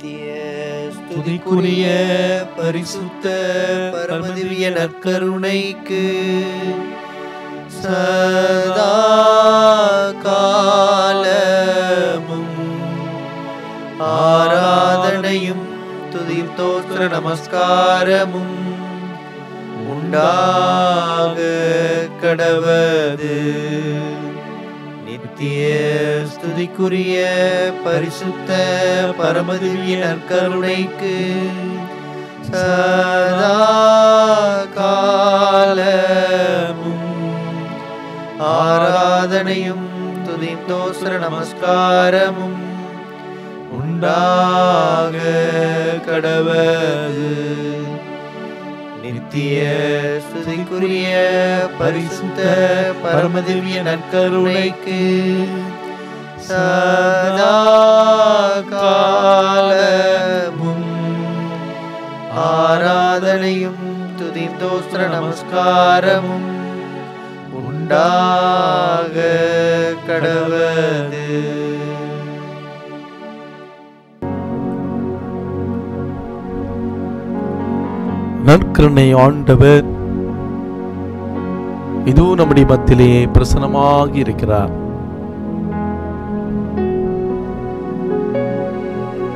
நித்திய ஸ்துதிக்குரிய பரிசுத்த பரமதிவிய நற்கருணைக்கு சதா காலமும் ஆராதனையும் துதியும் தோத்திர நமஸ்காரமும் உண்டாக கடவது. நித்திய ஸ்துதிக்குரிய பரிசுத்த பரமதிவிய நற்கருணைக்கு சதா காலமும் ஆராதனையும் துதியும் தோத்திர நமஸ்காரமும் உண்டாக கடவது. நித்திய ஸ்துதிக்குரிய பரிசுத்த பரமதிவிய நற்கருணைக்கு சதா காலமும் ஆராதனையும் துதியும் தோத்திர நமஸ்காரமும் உண்டாக கடவது. நற்கருணை ஆண்டவர் இதோ நம்முடைய மத்தியிலே பிரசன்னமாகி இருக்கிறார்.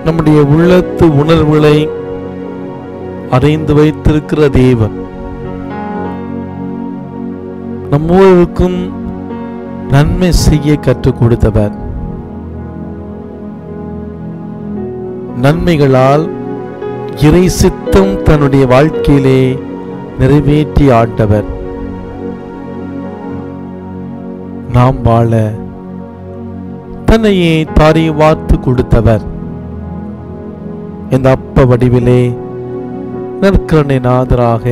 நம்முடைய உள்ளத்து உணர்வுகளை அறிந்து வைத்திருக்கிற தேவன் நம்மோருக்கும் நன்மை செய்ய கற்றுக் கொடுத்தவர். நன்மைகளால் இறை சித்தம் தன்னுடைய வாழ்க்கையிலே நிறைவேற்றி ஆண்டவர். நாம் வாழ தன்னையே தாரை வார்த்து கொடுத்தவர். இந்த அப்ப வடிவிலே நற்கருணை நாதராக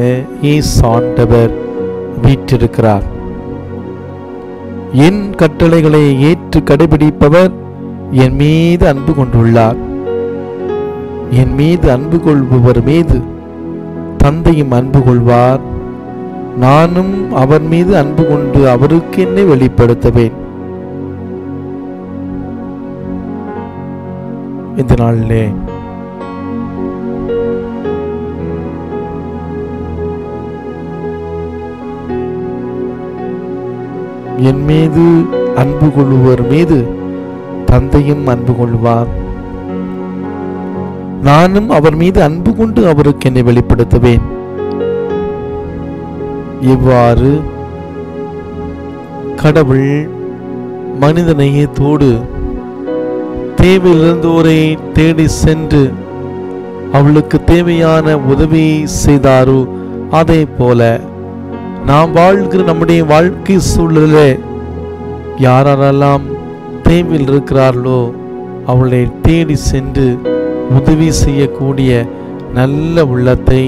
இயேசு ஆண்டவர் வீற்றிருக்கிறார். என் கட்டளைகளை ஏற்று கடைபிடிப்பவர் என் மீது அன்பு கொண்டுள்ளார். என் மீது அன்பு கொள்பவர் மீது தந்தையும் அன்பு கொள்வார். நானும் அவர் மீது அன்பு கொண்டு அவருக்கு என்னை வெளிப்படுத்துவேன். இந்த நாளிலே என் மீது அன்பு கொள்பவர் மீது தந்தையும் அன்பு கொள்வார். நானும் அவர் மீது அன்பு கொண்டு அவருக்கு என்னை வெளிப்படுத்துவேன். இவ்வாறு கடவுள் மனிதநேயத்தோடு தேவையிலிருந்தோரை தேடி சென்று அவளுக்கு தேவையான உதவி செய்தாரோ அதே போல நாம் வாழ்கிற நம்முடைய வாழ்க்கை சூழலிலே யாரெல்லாம் தேவையில் இருக்கிறார்களோ அவளை தேடி சென்று உதவி செய்யக்கூடிய நல்ல உள்ளத்தை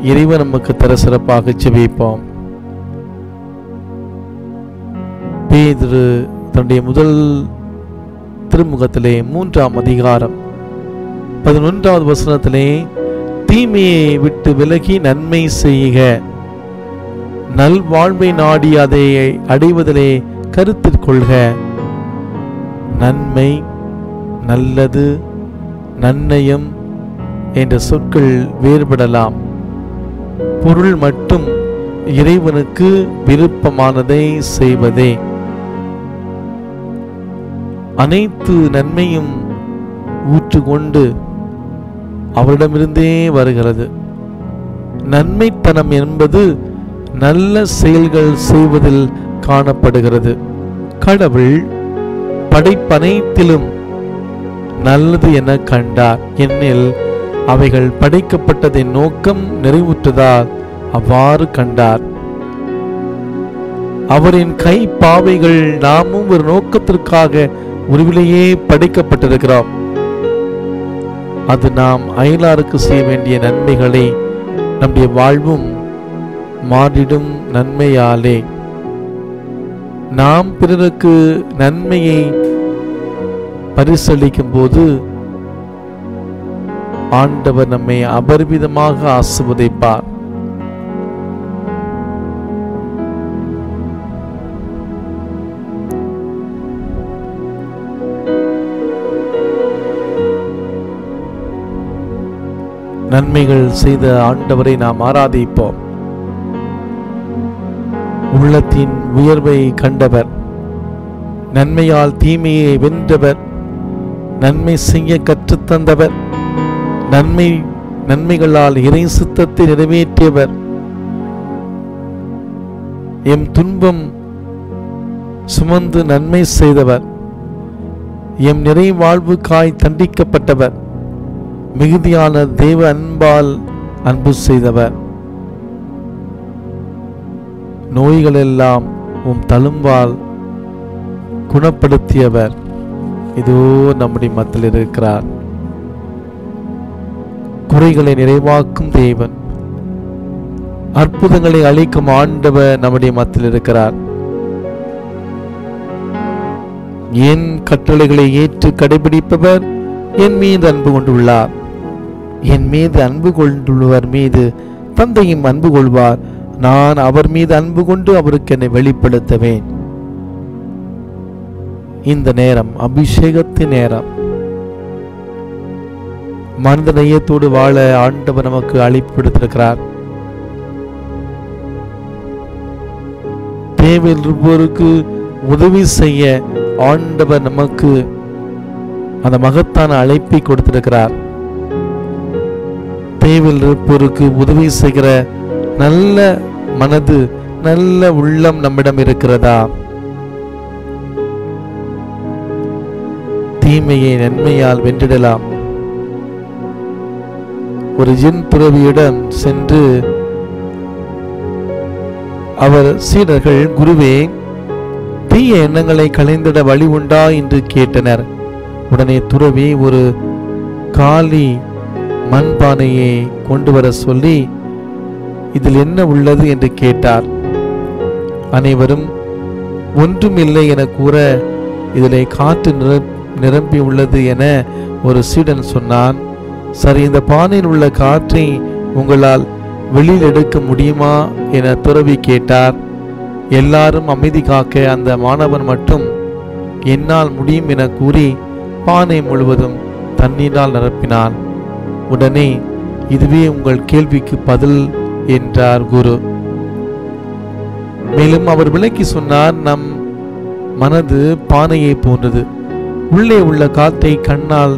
இறைவன் நமக்கு தர சிறப்பாக ஜெபிப்போம். பேதுரு தன்னுடைய முதல் திருமுகத்திலே 3ஆம் அதிகாரம் 11வது வசனத்திலே தீமையை விட்டு விலகி நன்மை செய்க, நல்வாழ்வை நாடி அதை அடைவதிலே கருத்தில் கொள்க. நன்மை, நல்லது, நன்னயம் என்ற சொற்கள் வேறுபடலாம். பொருள் மட்டும் இறைவனுக்கு விருப்பமானதை செய்வதே. அனைத்து நன்மையும் ஊற்றுக்கொண்டு அவரிடமிருந்தே வருகிறது. நன்மைத்தனம் என்பது நல்ல செயல்கள் செய்வதில் காணப்படுகிறது. கடவுள் படைப்பனைத்திலும் நல்லது என கண்டார். என்னில் அவைகள் படைக்கப்பட்டதின் நோக்கம் நிறைவுற்றதால் அவ்வாறு கண்டார். அவரின் கை பாவைகள் நாமும் ஒரு நோக்கத்திற்காக உருவிலேயே படைக்கப்பட்டிருக்கிறோம். அது நாம் அயலாருக்கு செய்ய வேண்டிய நன்மைகளை நம்முடைய வாழ்வும் மாறிடும் நன்மையாலே. நாம் பிறருக்கு நன்மையை பரிசளிக்கும் போது ஆண்டவர் நம்மை அபரிமிதமாக ஆசீர்வதிப்பார். நன்மைகள் செய்த ஆண்டவரை நாம் ஆராதிப்போம். உள்ளத்தின் உயர்வை கண்டவர், நன்மையால் தீமையை வென்றவர், நன்மை செய்ய கற்றுத்தந்தவர், நன்மைகளால் இறை சித்தத்தை நிறைவேற்றியவர், எம் துன்பம் சுமந்து நன்மை செய்தவர், எம் நிறை வாழ்வுக்காய் தண்டிக்கப்பட்டவர், மிகுதியான தேவ அன்பால் அன்பு செய்தவர், நோய்களெல்லாம் உம் தழும்பால் குணப்படுத்தியவர். இதோ நம்முடைய மத்தியில் இருக்கிறார். குறைகளை நிறைவாக்கும் தேவன், அற்புதங்களை அளிக்கும் ஆண்டவர் நம்முடைய மத்தியில் இருக்கிறார். என் கட்டளைகளை ஏற்று கடைபிடிப்பவர் என் மீது அன்பு கொண்டுள்ளார். என் மீது அன்பு கொண்டுள்ளவர் மீது தந்தையும் அன்பு கொள்வார். நான் அவர் மீது அன்பு கொண்டு அவருக்கு என்னை வெளிப்படுத்துவேன். இந்த நேரம் அபிஷேகத்தின் நேரம். மனித நேயத்தோடு வாழ ஆண்டவர் நமக்கு அழைப்பு விடுத்திருக்கிறார். தேவையில் இருப்போருக்கு உதவி செய்ய ஆண்டவர் நமக்கு அந்த மகத்தான அழைப்பை கொடுத்திருக்கிறார். தேவையில் இருப்போருக்கு உதவி செய்கிற நல்ல மனது, நல்ல உள்ளம் நம்மிடம் இருக்கிறதா? தீமையை நன்மையால் வென்றிடலாம். ஒரு ஜின் துறவியிடம் சென்று அவர் சீடர்கள், குருவே, தீய எண்ணங்களை களைந்திட வழி உண்டா என்று கேட்டனர். உடனே துறவி ஒரு காலி மண்பானையை கொண்டு வர சொல்லி, இதில் என்ன உள்ளது என்று கேட்டார். அனைவரும் ஒன்றுமில்லை என கூற, இதிலே காற்று நிரம்பி உள்ளது என ஒரு சீடன் சொன்னான். சரி, இந்த பானையில் உள்ள காற்றை உங்களால் வெளியில் எடுக்க முடியுமா என துறவி கேட்டார். எல்லாரும் அமைதி காக்க அந்த மாணவன் மட்டும் என்னால் முடியும் என கூறி பானை முழுவதும் தண்ணீரால் நிரப்பினான். உடனே இதுவே உங்கள் கேள்விக்கு பதில் என்றார் குரு. மேலும் அவர் விளக்கி சொன்னார், நம் மனது பானையை போன்றது. உள்ளே உள்ள காற்றை கண்ணால்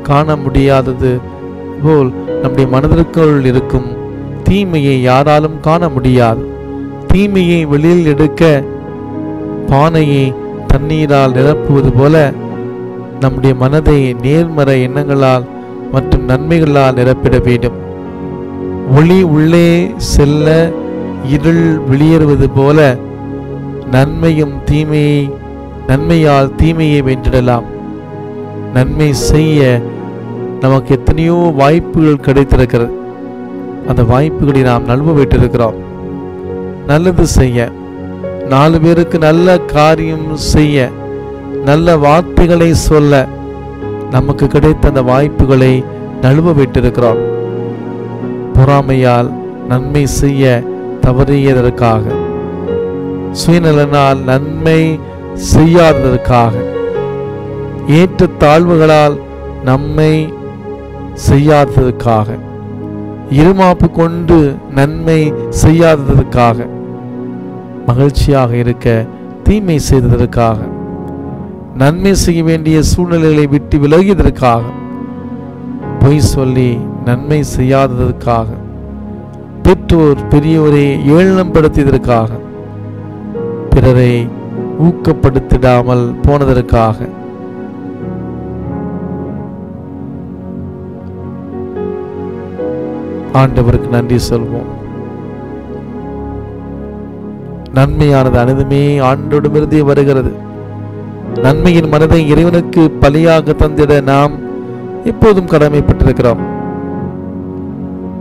காண முடியாதது போல் நம்முடைய மனதிற்குள் இருக்கும் தீமையை யாராலும் காண முடியாது. தீமையை வெளியில் எடுக்க பானையை தண்ணீரால் நிரப்புவது போல நம்முடைய மனதை நேர்மறை எண்ணங்களால் மற்றும் நன்மைகளால் நிரப்பிட வேண்டும். ஒளி உள்ளே செல்ல இருள் வெளியேறுவது போல நன்மையால் தீமையை வென்றிடலாம். நன்மை செய்ய நமக்கு எத்தனையோ வாய்ப்புகள் கிடைத்திருக்கிறது. அந்த வாய்ப்புகளை நாம் நழுவ விட்டிருக்கிறோம். நல்லது செய்ய, 4 பேருக்கு நல்ல காரியம் செய்ய, நல்ல வார்த்தைகளை சொல்ல நமக்கு கிடைத்த அந்த வாய்ப்புகளை நழுவ விட்டிருக்கிறோம். பொறாமையால் நன்மை செய்ய தவறியதற்காக, சுயநலனால் நன்மை செய்யாததற்காக, ஏற்ற தாழ்வுகளால் நம்மை செய்யாததற்காக, இருமாப்பு கொண்டு நன்மை செய்யாததற்காக, மகிழ்ச்சியாக இருக்க தீமை செய்ததற்காக, நன்மை செய்ய வேண்டிய சூழ்நிலைகளை விட்டு விலகியதற்காக, பொய் சொல்லி நன்மை செய்யாததற்காக, பெற்றோர் பெரியோரை ஏளனப்படுத்தியதற்காக, பிறரை ஊக்கப்படுத்திடாமல் போனதற்காக, ஆண்டவருக்கு நன்றி சொல்வோம். நன்மையானது அனைத்துமே ஆண்டோடமிருந்தே வருகிறது. நன்மையின் மனதை இறைவனுக்கு பலியாக தந்திட நாம் எப்போதும் கடமைப்பட்டிருக்கிறோம்.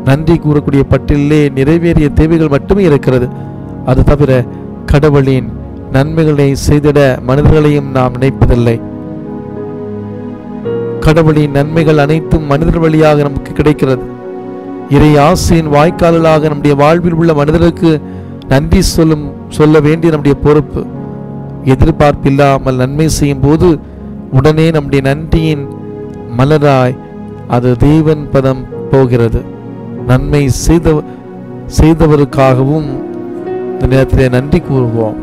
நன்றி கூறக்கூடிய பட்டியலே நிறைவேறிய தேவைகள் மட்டுமே இருக்கிறது. அது தவிர கடவுளின் நன்மைகளை செய்திட மனிதர்களையும் நாம் நினைப்பதில்லை. கடவுளின் நன்மைகள் அனைத்தும் மனிதர் வழியாக நமக்கு கிடைக்கிறது. இறை ஆசையின் வாய்க்கால்களாக நம்முடைய வாழ்வில் உள்ள மனிதருக்கு நன்றி சொல்ல வேண்டிய நம்முடைய பொறுப்பு. எதிர்பார்ப்பில்லாமல் நன்மை செய்யும் போது உடனே நம்முடைய நன்றியின் மலராய் அது தேவன் பதம் போகிறது. நன்மை செய்தவருக்காகவும் இந்த நேரத்திலே நன்றி கூறுவோம்.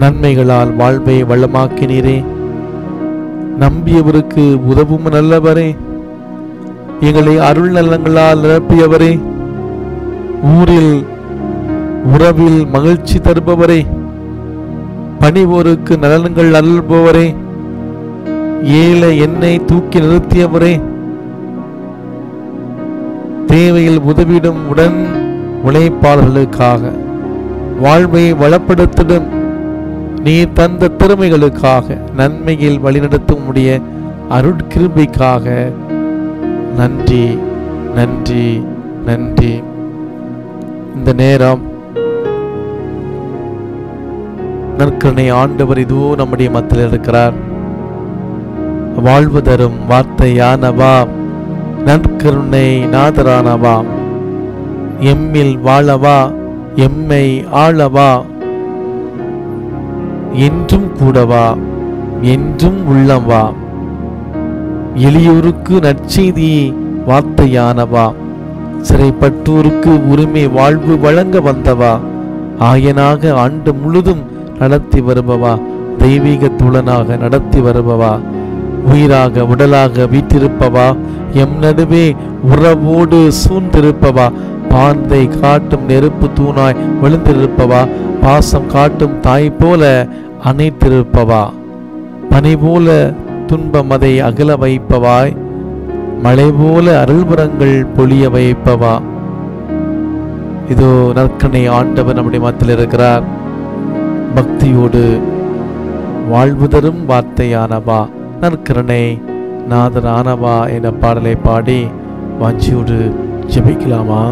நன்மைகளால் வாழ்வை வளமாக்கினீரே, நம்பியவருக்கு உதவும் நல்லவரே, எங்களை அருள் நலங்களால் நிரப்பியவரே, ஊரில் உறவில் மகிழ்ச்சி தருபவரே, பணிவோருக்கு நலன்கள் அருள்பவரே, ஏழை என்னை தூக்கி நிறுத்தியவரே, தேவையில் உதவிடும் உடன் உழைப்பாளர்களுக்காக வாழ்வை வளப்படுத்திடும் நீ தந்த திறமைகளுக்காக நன்மையில் வழிநடத்தும் உடைய அருட்கிருபைக்காக நன்றி நன்றி நன்றி. இந்த நேரம் நற்கருணை ஆண்டவர் இதோ நம்முடைய மத்தியில் இருக்கிறார். வாழ்வு தரும் வார்த்தையானவா, நற்கருணை நாதரானவா, எம்மில் வாழவா, எம்மை ஆளவா, என்றும் கூடவா, என்றும் உள்ளவா, எளியோருக்கு நற்செய்தி வார்த்தையானவா, சிறைப்பட்டோருக்கு உரிமை வாழ்வு வழங்க வந்தவா, ஆயனாக ஆண்டு முழுதும் நடத்தி வருபவா, தெய்வீக தோழனாக நடத்தி வருபவா, உயிராக உடலாக வீற்றிருப்பவா, எம் நடுவே உறவோடு சூழ்ந்திருப்பவா, பாந்தை காட்டும் நெருப்பு தூணாய் விழுந்திருப்பவா, பாசம் காட்டும் தாய் போல அணைத்திருப்பவா, பனி போல துன்பம் அதை அகல வைப்பவாய், மழை போல அருள்புறங்கள் பொழிய வைப்பவா. இதோ நற்கருணை ஆண்டவர் நம்முடைய மத்தியில் இருக்கிறார். பக்தியோடு வாழ்வு தரும் வார்த்தையானவா, நற்கருணை நாதரானவா என்ற பாடலை பாடி வாஞ்சியோடு ஜெபிக்கலாமா?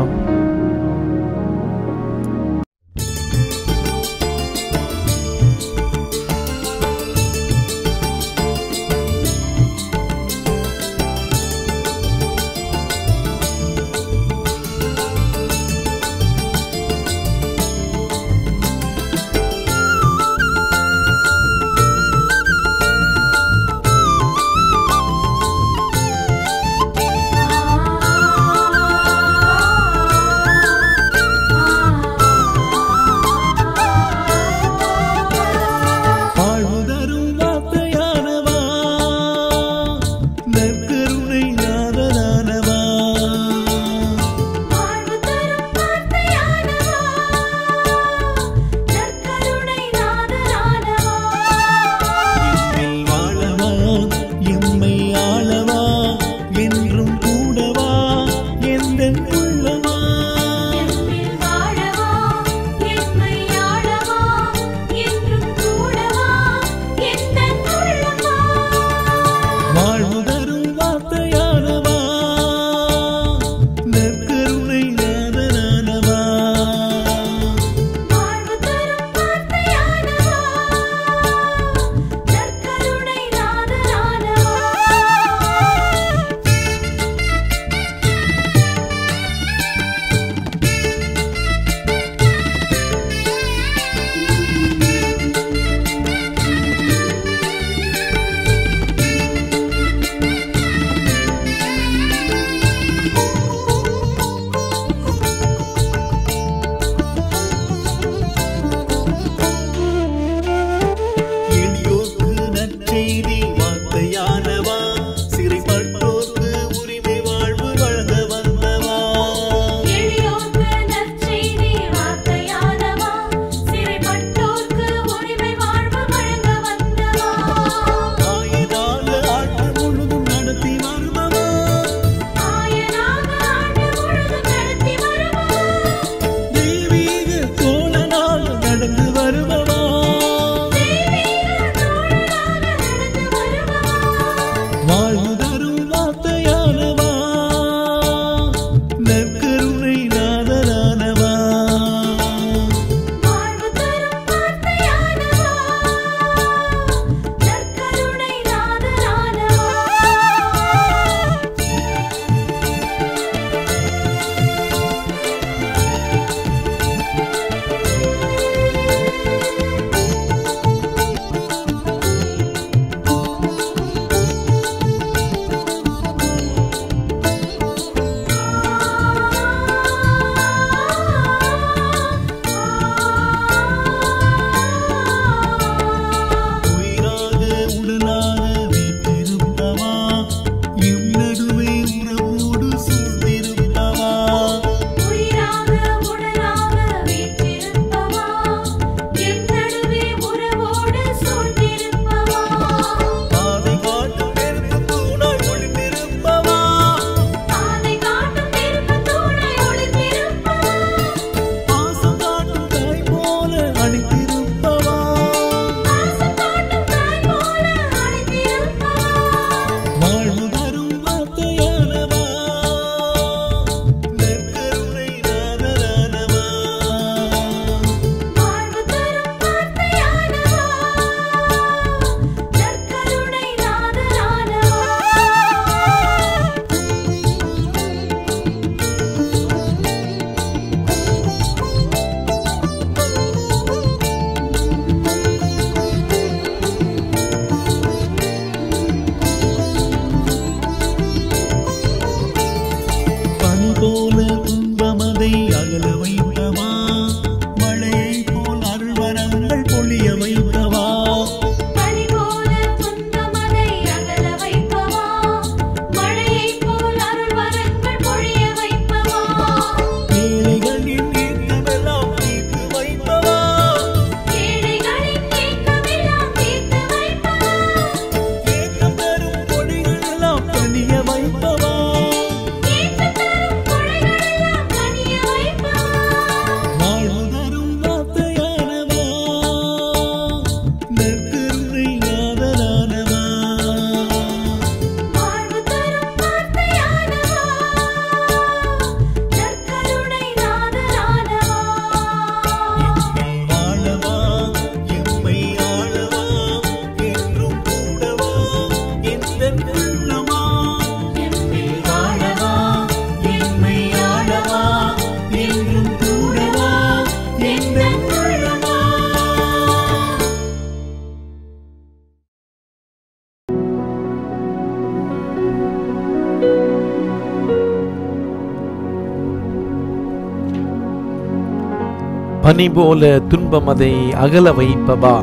பனி போல துன்பம் அதை அகல வைப்பவா,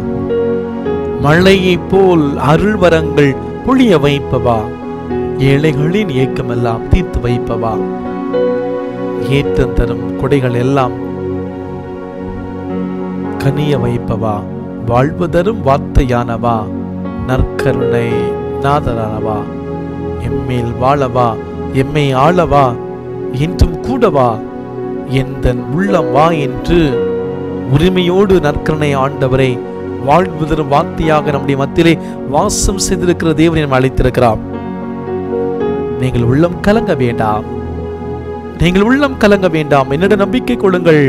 மழையைப் போல் அருள் வரங்கள் பொழிய வைப்பவா, ஏழைகளின் ஏக்கமெல்லாம் தீர்த்து வைப்பவா, ஏற்றம் தரும் கொடைகள் எல்லாம் கனிய வைப்பவா, வாழ்வு தரும் வார்த்தையானவா, நற்கருணை நாதரானவா, எம்மேல் வாழவா, எம்மை ஆளவா, என்றும் கூடவா, எந்தன் உள்ளம் வா என்று உரிமையோடு நற்கருணை ஆண்டவரை வாழ்வு தரும் வார்த்தையாக நம்முடைய மத்தியிலே வாசம் செய்திருக்கிற தேவனை நாம் அழைத்திருக்கிறார். நீங்கள் உள்ளம் கலங்க வேண்டாம், நீங்கள் உள்ளம் கலங்க வேண்டாம், என்னிடம் நம்பிக்கை கொள்ளுங்கள்.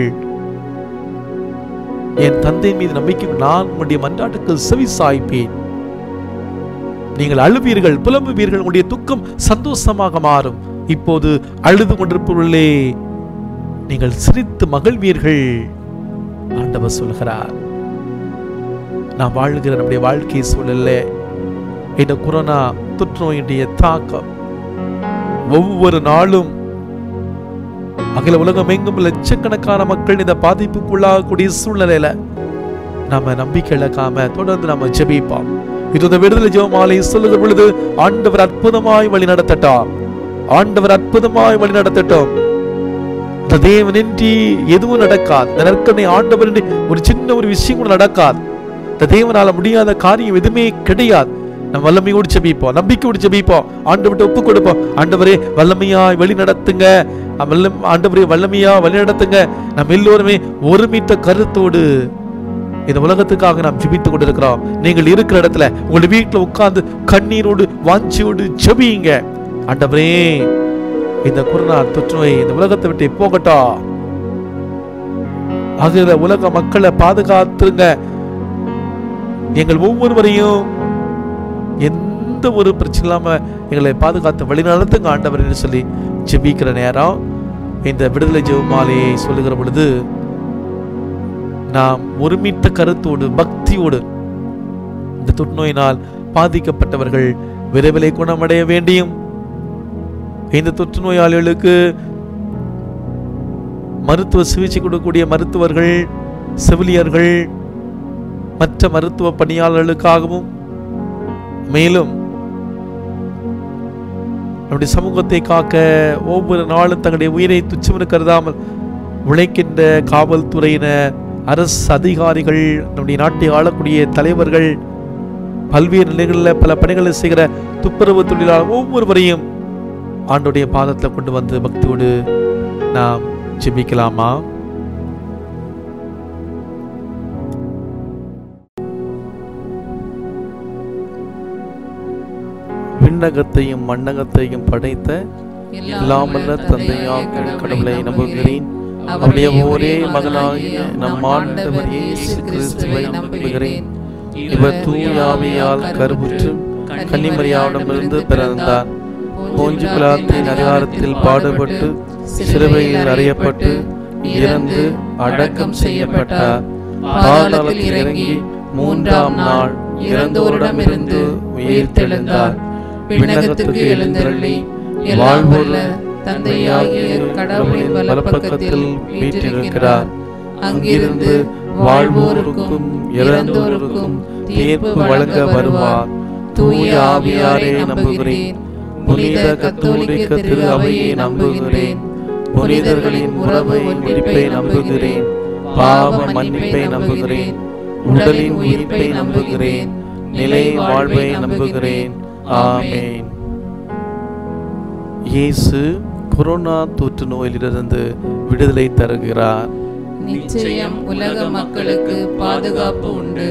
என் தந்தை மீது நம்பிக்கை, நான் உங்களுடைய மன்றாட்டுக்கு செவி சாய்ப்பேன். நீங்கள் அழுவீர்கள், புலம்புவீர்கள், உங்களுடைய துக்கம் சந்தோஷமாக மாறும். இப்போது அழுது கொண்டிருப்பவர்களே, நீங்கள் சிரித்து மகிழ்வீர்கள். ஆண்டவர் சொல்கிறார், நான் வாழ்கிற நம்முடைய வாழ்க்கை சூழல்ல இந்த கொரோனா தொற்று நோயுடைய தாக்கம் ஒவ்வொரு நாளும் அகில உலகம் எங்கும் லட்சக்கணக்கான மக்கள் இந்த பாதிப்புக்குள்ளாகக்கூடிய சூழ்நிலையில நாம நம்பிக்கை இழக்காம தொடர்ந்து நாம ஜெபிப்போம். இது விடுதலை ஜெபமாலை சொல்லுகிற பொழுது ஆண்டவர் அற்புதமாய் வழி நடத்தட்டும், ஆண்டவர் அற்புதமாய் வழி நடத்தட்டும். இந்த தேவனின்றி எதுவும் நடக்காது. இந்த நற்கருணை ஆண்டவர் ஒரு சின்ன ஒரு விஷயம் கூட நடக்காது. இந்த தேவனால முடியாத காரியம் எதுவுமே கிடையாது. நம்ம வல்லமையோடு ஜெபிப்போம், நம்பிக்கையோடு ஜெபிப்போம், ஆண்டவர்கிட்ட ஒப்பு கொடுப்போம். ஆண்டவரே வல்லமையாய் வழி நடத்துங்க, ஆண்டவரே வல்லமையா வழி நடத்துங்க. நம்ம எல்லோருமே ஒருமித்த கருத்தோடு இந்த உலகத்துக்காக நாம் ஜெபித்துக் கொண்டிருக்கிறோம். நீங்கள் இருக்கிற இடத்துல உங்களுடைய வீட்டில் உட்கார்ந்து கண்ணீரோடு வாஞ்சியோடு ஜெபியுங்க. ஆண்டவரே இந்த கொரோனா தொற்று நோய் இந்த உலகத்தை விட்டு போகட்டும், அதுல உலக மக்களை பாதுகாத்துங்க. எங்கள் ஒவ்வொருவரையும் எந்த ஒரு பிரச்சனை இல்லாம எங்களை பாதுகாத்து வழிநடத்துங்க ஆண்டவர் என்று சொல்லி ஜெபிக்கிற நேரம் இந்த விடுதலை ஜெபமாலையை சொல்லுகிற பொழுது நாம் ஒருமித்த கருத்தோடு பக்தியோடு இந்த தொற்று நோயினால் பாதிக்கப்பட்டவர்கள் விரைவிலே குணமடைய வேண்டியும், இந்த தொற்று நோயாளிகளுக்கு மருத்துவ சிகிச்சை கொடுக்கக்கூடிய மருத்துவர்கள், செவிலியர்கள், மற்ற மருத்துவ பணியாளர்களுக்காகவும், மேலும் நம்முடைய சமூகத்தை காக்க ஒவ்வொரு நாளும் தங்களுடைய உயிரை துச்சமென கருதாமல் உழைக்கின்ற காவல்துறையினர், அரசு அதிகாரிகள், நம்முடைய நாட்டை ஆளக்கூடிய தலைவர்கள், பல்வேறு நிலைகளில் பல பணிகளை செய்கிற துப்புரவு தொழிலாளர் ஒவ்வொருவரையும் ஆண்டோடைய பாதத்தில் கொண்டு வந்து பக்தியோடு நாம் ஜெபிக்கலாமா? விண்ணகத்தையும் மண்ணகத்தையும் படைத்த எல்லாமல்ல தந்தையாக கடவுளை நம்புகிறேன். அவருடைய ஒரே மகனாகிய நம் ஆண்டவர் இயேசு கிறிஸ்துவை நம்புகிறேன். இவர் தூய ஆவியால் கருவுற்று கன்னிமரியாவிடமிருந்து பிறந்தார். போஞ்சு பிலாத்தின் அதிகாரத்தில் பாடுபட்டு சிலுவையில் அறையப்பட்டு இறந்து அடக்கம் செய்யப்பட்டார். பாதாளத்தில் இறங்கி மூன்றாம் நாள் இறந்தோரிடமிருந்து உயிர் தெழுந்தார். விண்ணகத்துக்கு எழுந்தருளி வாழ்வுள்ள தந்தையாகிய கடவுளின் வலப்பக்கத்தில் வீற்றிருக்கிறார். அங்கிருந்து வாழ்வோருக்கும் இறந்தோருக்கும் தீர்ப்பு வழங்க வருவார். தூய ஆவியாரை நம்புகிறேன். புனித கத்தோலிக்க திரு அவையை நம்புகிறேன். புனிதர்களின் உறவை முடிப்பை நம்புகிறேன். பாவ மன்னிப்பை நம்புகிறேன். உடலின் உயிர்ப்பை நம்புகிறேன். நிலை வாழ்வை நம்புகிறேன். ஆமென். இயேசு கொரோனா தொற்று நோயிலிருந்து விடுதலை தருகிறார். நிச்சயம் உலக மக்களுக்கு பாதுகாப்பு உண்டு.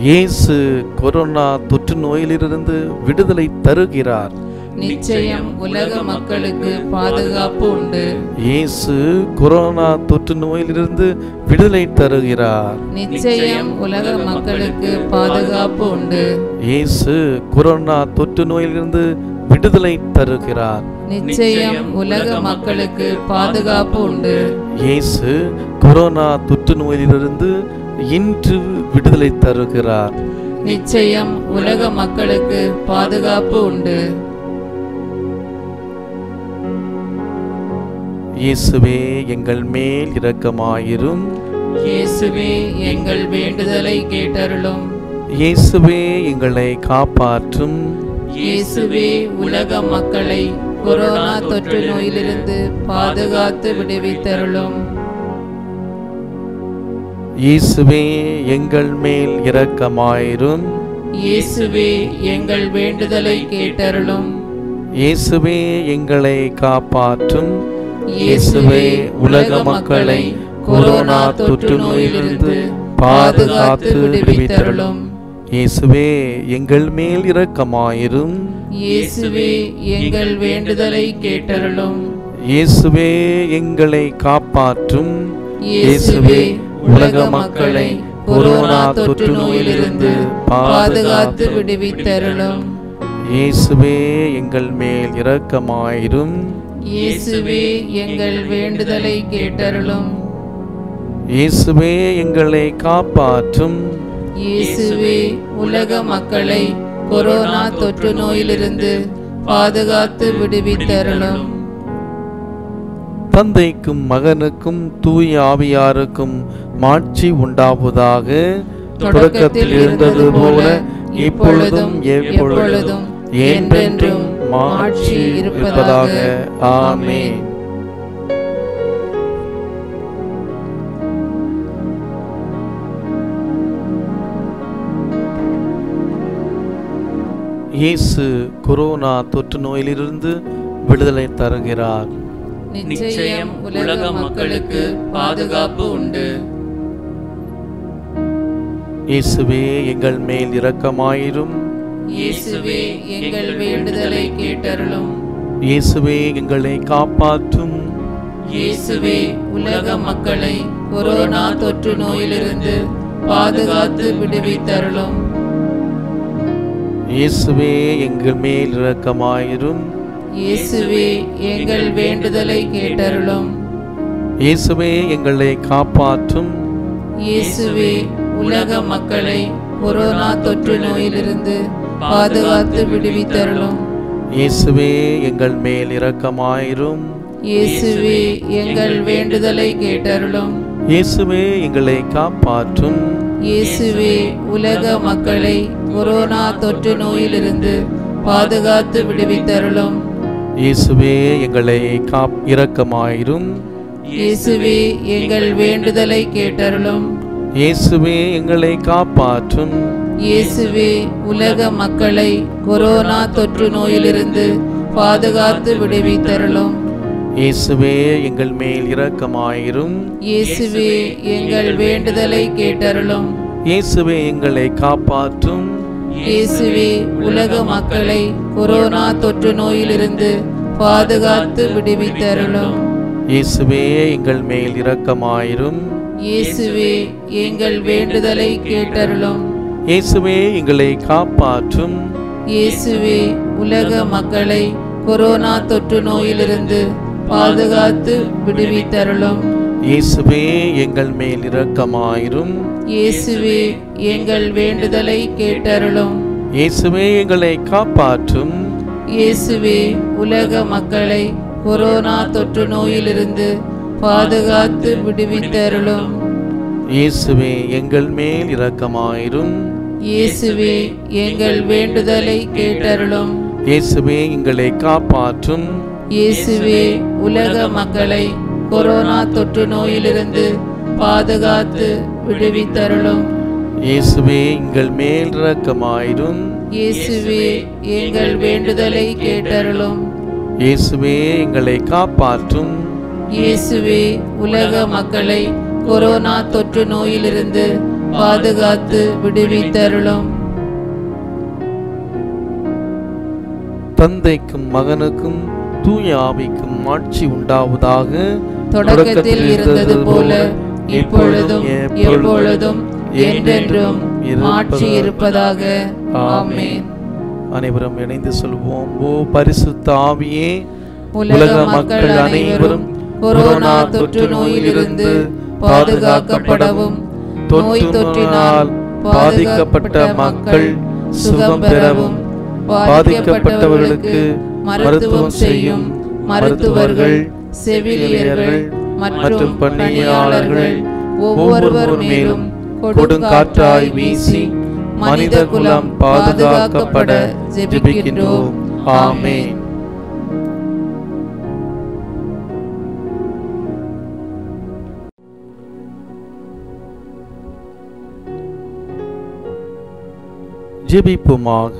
இயேசு கொரோனா தொற்று நோயிலிருந்து விடுதலை தருகிறார். நிச்சயம் உலக மக்களுக்கு பாதுகாப்பு உண்டு. இயேசு கொரோனா தொற்று நோயிலிருந்து விடுதலை தருகிறார். நிச்சயம் உலக மக்களுக்கு பாதுகாப்பு உண்டு. இயேசு கொரோனா தொற்று நோயிலிருந்து விடுதலை தருகிறார். நிச்சயம் உலக மக்களுக்கு பாதுகாப்பு உண்டு. இயேசு கொரோனா தொற்று நோயிலிருந்து இன்று விடுதலை தருகிறார். நிச்சயம் உலக மக்களுக்கு பாதுகாப்பு உண்டு. இயேசுவே எங்கள் மேல் இரக்கமாயிரும். இயேசுவே எங்கள் வேண்டுதலை கேட்டருளும். இயேசுவே எங்களை காப்பாற்றும். இயேசுவே உலக மக்களை கொரோனா தொற்று நோயிலிருந்து பாதுகாத்து விடுவித்தருளும். இயேசுவே எங்கள் மேல் இரக்கமாயிரும். இயேசுவே எங்கள் வேண்டுதலை கேட்டருளும். இயேசுவே எங்களை காப்பாற்றும். இயேசுவே உலக மக்களை கொரோனா தொற்று நோயிலிருந்து பாதுகாத்து விடுவித்தருளும். இயேசுவே எங்கள் மேல் இரக்கமாயிரும். இயேசுவே எங்கள் வேண்டுதலை கேட்டருளும். இயேசுவே எங்களை காப்பாற்றும். இயேசுவே உலக மக்களை கொரோனா தொற்று நோயிலிருந்து பாதுகாத்து விடுவித்தருளும். இயேசுவே எங்கள் மேல் இரக்கமாயிரும். இயேசுவே எங்கள் வேண்டுதலை கேட்டருளும். இயேசுவே எங்களை காப்பாற்றும். இயேசுவே உலக மக்களை கொரோனா தொற்று நோயிலிருந்து பாதுகாத்து விடுவித்தருளும். தந்தைக்கும் மகனுக்கும் தூய ஆவியாருக்கும் மாட்சி உண்டாவதாக. தொடக்கத்தில் இருந்தது போல இப்பொழுதும் எப்பொழுதும் என்றென்றும் மாட்சி இருப்பதாக. ஆமென். இயேசு கொரோனா தொற்று நோயிலிருந்து விடுதலை தருகிறார். நிச்சயம் உலக மக்களுக்கு பாதுகாப்பு உண்டு. இயேசுவே எங்கள் மேல் இரக்கமாயிரும். இயேசுவே எங்கள் வேண்டுதலை கேட்டருளும். இயேசுவே எங்களை காப்பாற்றும். இயேசுவே உலக மக்களை கொரோனா தொற்று நோயிலிருந்து பாதுகாத்து விடுவித்தருளும். இயேசுவே எங்கள் மேல் இரக்கமாயிரும். இயேசுவே எங்கள் வேண்டுதலை கேட்டருளும். இயேசுவே எங்களை காப்பாற்றும். இயேசுவே உலக மக்களை கொரோனா தொற்று நோயிலிருந்து பாதுகாத்து விடுவித்தருளும். இயேசுவே எங்கள் மேல் இரக்கமாயிரும். இயேசுவே எங்கள் வேண்டுதலை கேட்டருளும். இயேசுவே எங்களை காப்பாற்றும். இயேசுவே உலக மக்களை கொரோனா தொற்று நோயிலிருந்து பாதுகாத்து விடுவித்தருளும். இயேசுவே எங்களை இரக்கமாயிரும். இயேசுவே எங்கள் வேண்டுதலை கேட்டருளும். இயேசுவே எங்களை காப்பாற்றும். இயேசுவே உலக மக்களை கொரோனா தொற்று நோயிலிருந்து பாதுகாத்து விடுவித்தருளும். இயேசுவே எங்கள் மேல் இரக்கமாயிரும். இயேசுவே எங்கள் வேண்டுதலை கேட்டருளும். இயேசுவே எங்களை காப்பாற்றும். இயேசுவே உலக மக்களை கொரோனா தொற்று நோயிலிருந்து பாதுகாத்து விடுவித்தருளும். இயேசுவே எங்கள் மேல் இரக்கமாயிரும். இயேசுவே எங்கள் வேண்டுதலை கேட்டருளும். இயேசுவே எங்களை காப்பாற்றும். இயேசுவே உலக மக்களை கொரோனா தொற்று நோயிலிருந்து பாதுகாத்து விடுவித்தருளும். இயேசுவே எங்கள் மேல் இரக்கமாயிரும். இயேசுவே எங்கள் வேண்டுதலை கேட்டருளும். இயேசுவே எங்களை காப்பாற்றும். இயேசுவே உலக மக்களை கொரோனா தொற்று நோயிலிருந்து பாதுகாத்து விடுவித்தருளும். இயேசுவே எங்கள் மேல் இரக்கமாயிரும். இயேசுவே எங்கள் வேண்டுதலை கேட்டருளும். இயேசுவே எங்களை காப்பாற்றும். இயேசுவே உலக மக்களை கொரோனா தொற்று நோயிலிருந்து பாதுகாத்து விடுவித்தருளும். இயேசுவே எங்கள் மேல் இரக்கமாயிரும். இயேசுவே எங்கள் வேண்டுதலை கேட்டருளும். இயேசுவே எங்களை காப்பாற்றும். இயேசுவே உலக மக்களை கொரோனா தொற்று நோயிலிருந்து பாதுகாத்து விடுவித்தருளும். தந்தைக்கும் மகனுக்கும் தூய ஆவிக்கும் ஆட்சி உண்டாவதாக. தொடக்கத்தில் இருந்தது போல இப்பொழுதும் எப்பொழுதும் என்றென்றும் மாட்சி இருப்பதாக. ஆமென். அனைவரும் இணைந்து சொல்வோம். ஓ பரிசுத்த ஆவியே, உலக மக்கள் அனைவரும் கொரோனா தொற்று நோயிலிருந்து பாதுகாக்கப்படவும், நோய் தொற்றினால் பாதிக்கப்பட்ட மக்கள் சுகம் பெறவும், பாதிக்கப்பட்டவர்களுக்கு மருத்துவம் செய்யும் மருத்துவர்கள், செவிலியர்கள் மற்றும் பணியாளர்கள் ஒவ்வொருவர் மேலும் கொடுங்காற்றாய் வீசி மனித குலம் பாதுகாக்கப்பட ஜெபிக்கின்றோம். ஆமென். ஜெபிப்போமாக.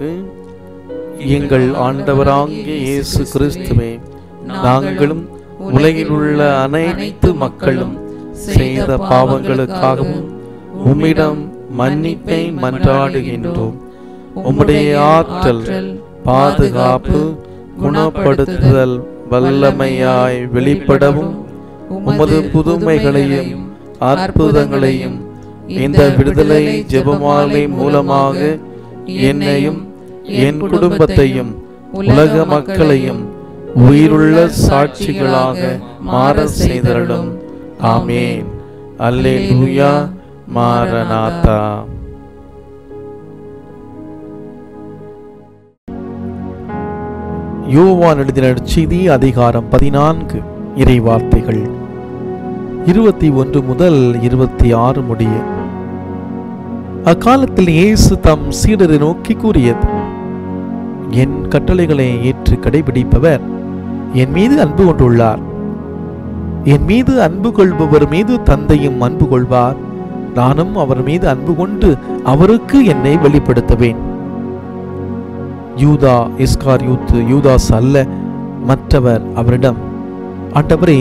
எங்கள் ஆண்டவராகிய இயேசு கிறிஸ்துவே, நாங்களும் உலகில் உள்ள அனைத்து மக்களும் செய்த பாவங்களுக்காகவும் உம்மிடம் மன்னிப்பை மன்றாடுகின்றோம். உம்முடைய ஆற்றல், பாதுகாப்பு, குணப்படுத்துதல் வல்லமையாய் வெளிப்படவும் உமது புதுமைகளையும் அற்புதங்களையும் இந்த விடுதலை ஜெபமாலை மூலமாக என்னையும் என் குடும்பத்தையும் உலக மக்களையும் உயிருள்ள சாட்சிகளாக மாற செய்தருளும். ஆமென். அல்லேலூயா. மாரநாதா. யோவான் எழுதின நற்செய்தி அதிகாரம் 14 இறை வார்த்தைகள் 21 முதல் 26 முடிய. அக்காலத்தில் இயேசு தம் சீடரை நோக்கி கூறியது: என் கட்டளைகளை ஏற்று கடைபிடிப்பவர் என் மீது அன்பு கொண்டுள்ளார். என் மீது அன்பு கொள்பவர் மீது தந்தையும் அன்பு கொள்வார். நானும் அவர் மீது அன்பு கொண்டு அவருக்கு என்னை வெளிப்படுத்துவேன். யூதா இஸ்காரியோத்து யூதாஸ் அல்ல, மற்றவர் அவரிடம், ஆண்டவரே,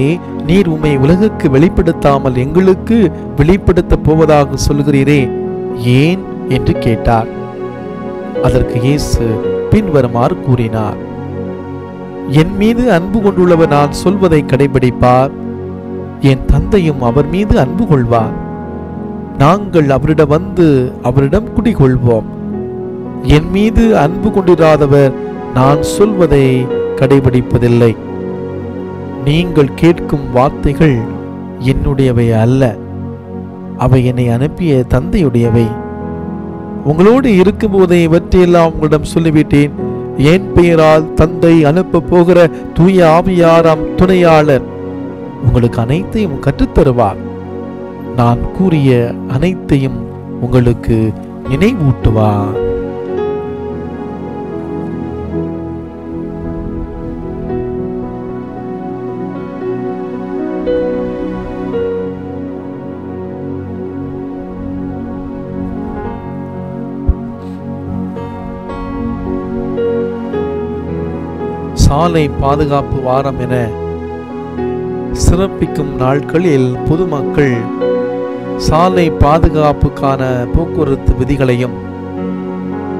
நீர் உம்மை உலகுக்கு வெளிப்படுத்தாமல் எங்களுக்கு வெளிப்படுத்த போவதாக சொல்கிறீரே, ஏன் என்று கேட்டார். அதற்கு இயேசு பின்வருமாறு கூறினார்: என் மீது அன்பு கொண்டுள்ளவர் நான் சொல்வதை கடைபிடிப்பார். என் தந்தையும் அவர் மீது அன்பு கொள்வார். நாங்கள் அவரிடம் வந்து அவரிடம் குடிகொள்வோம். என் மீது அன்பு கொண்டிராதவர் நான் சொல்வதை கடைபிடிப்பதில்லை. நீங்கள் கேட்கும் வார்த்தைகள் என்னுடையவை அல்ல, அவை என்னை அனுப்பிய தந்தையுடையவை. உங்களோடு இருக்கும்போதே இவற்றையெல்லாம் உங்களிடம் சொல்லிவிட்டேன். என் பெயரால் தந்தை அனுப்ப போகிற தூய ஆவியாராம் துணையாளர் உங்களுக்கு அனைத்தையும் கற்றுத்தருவார். நான் கூறிய அனைத்தையும் உங்களுக்கு நினைவூட்டுவார். சாலை பாதுகாப்பு வாரம் என சிறப்பிக்கும் நாட்களில் பொதுமக்கள் சாலை பாதுகாப்புக்கான போக்குவரத்து விதிகளையும்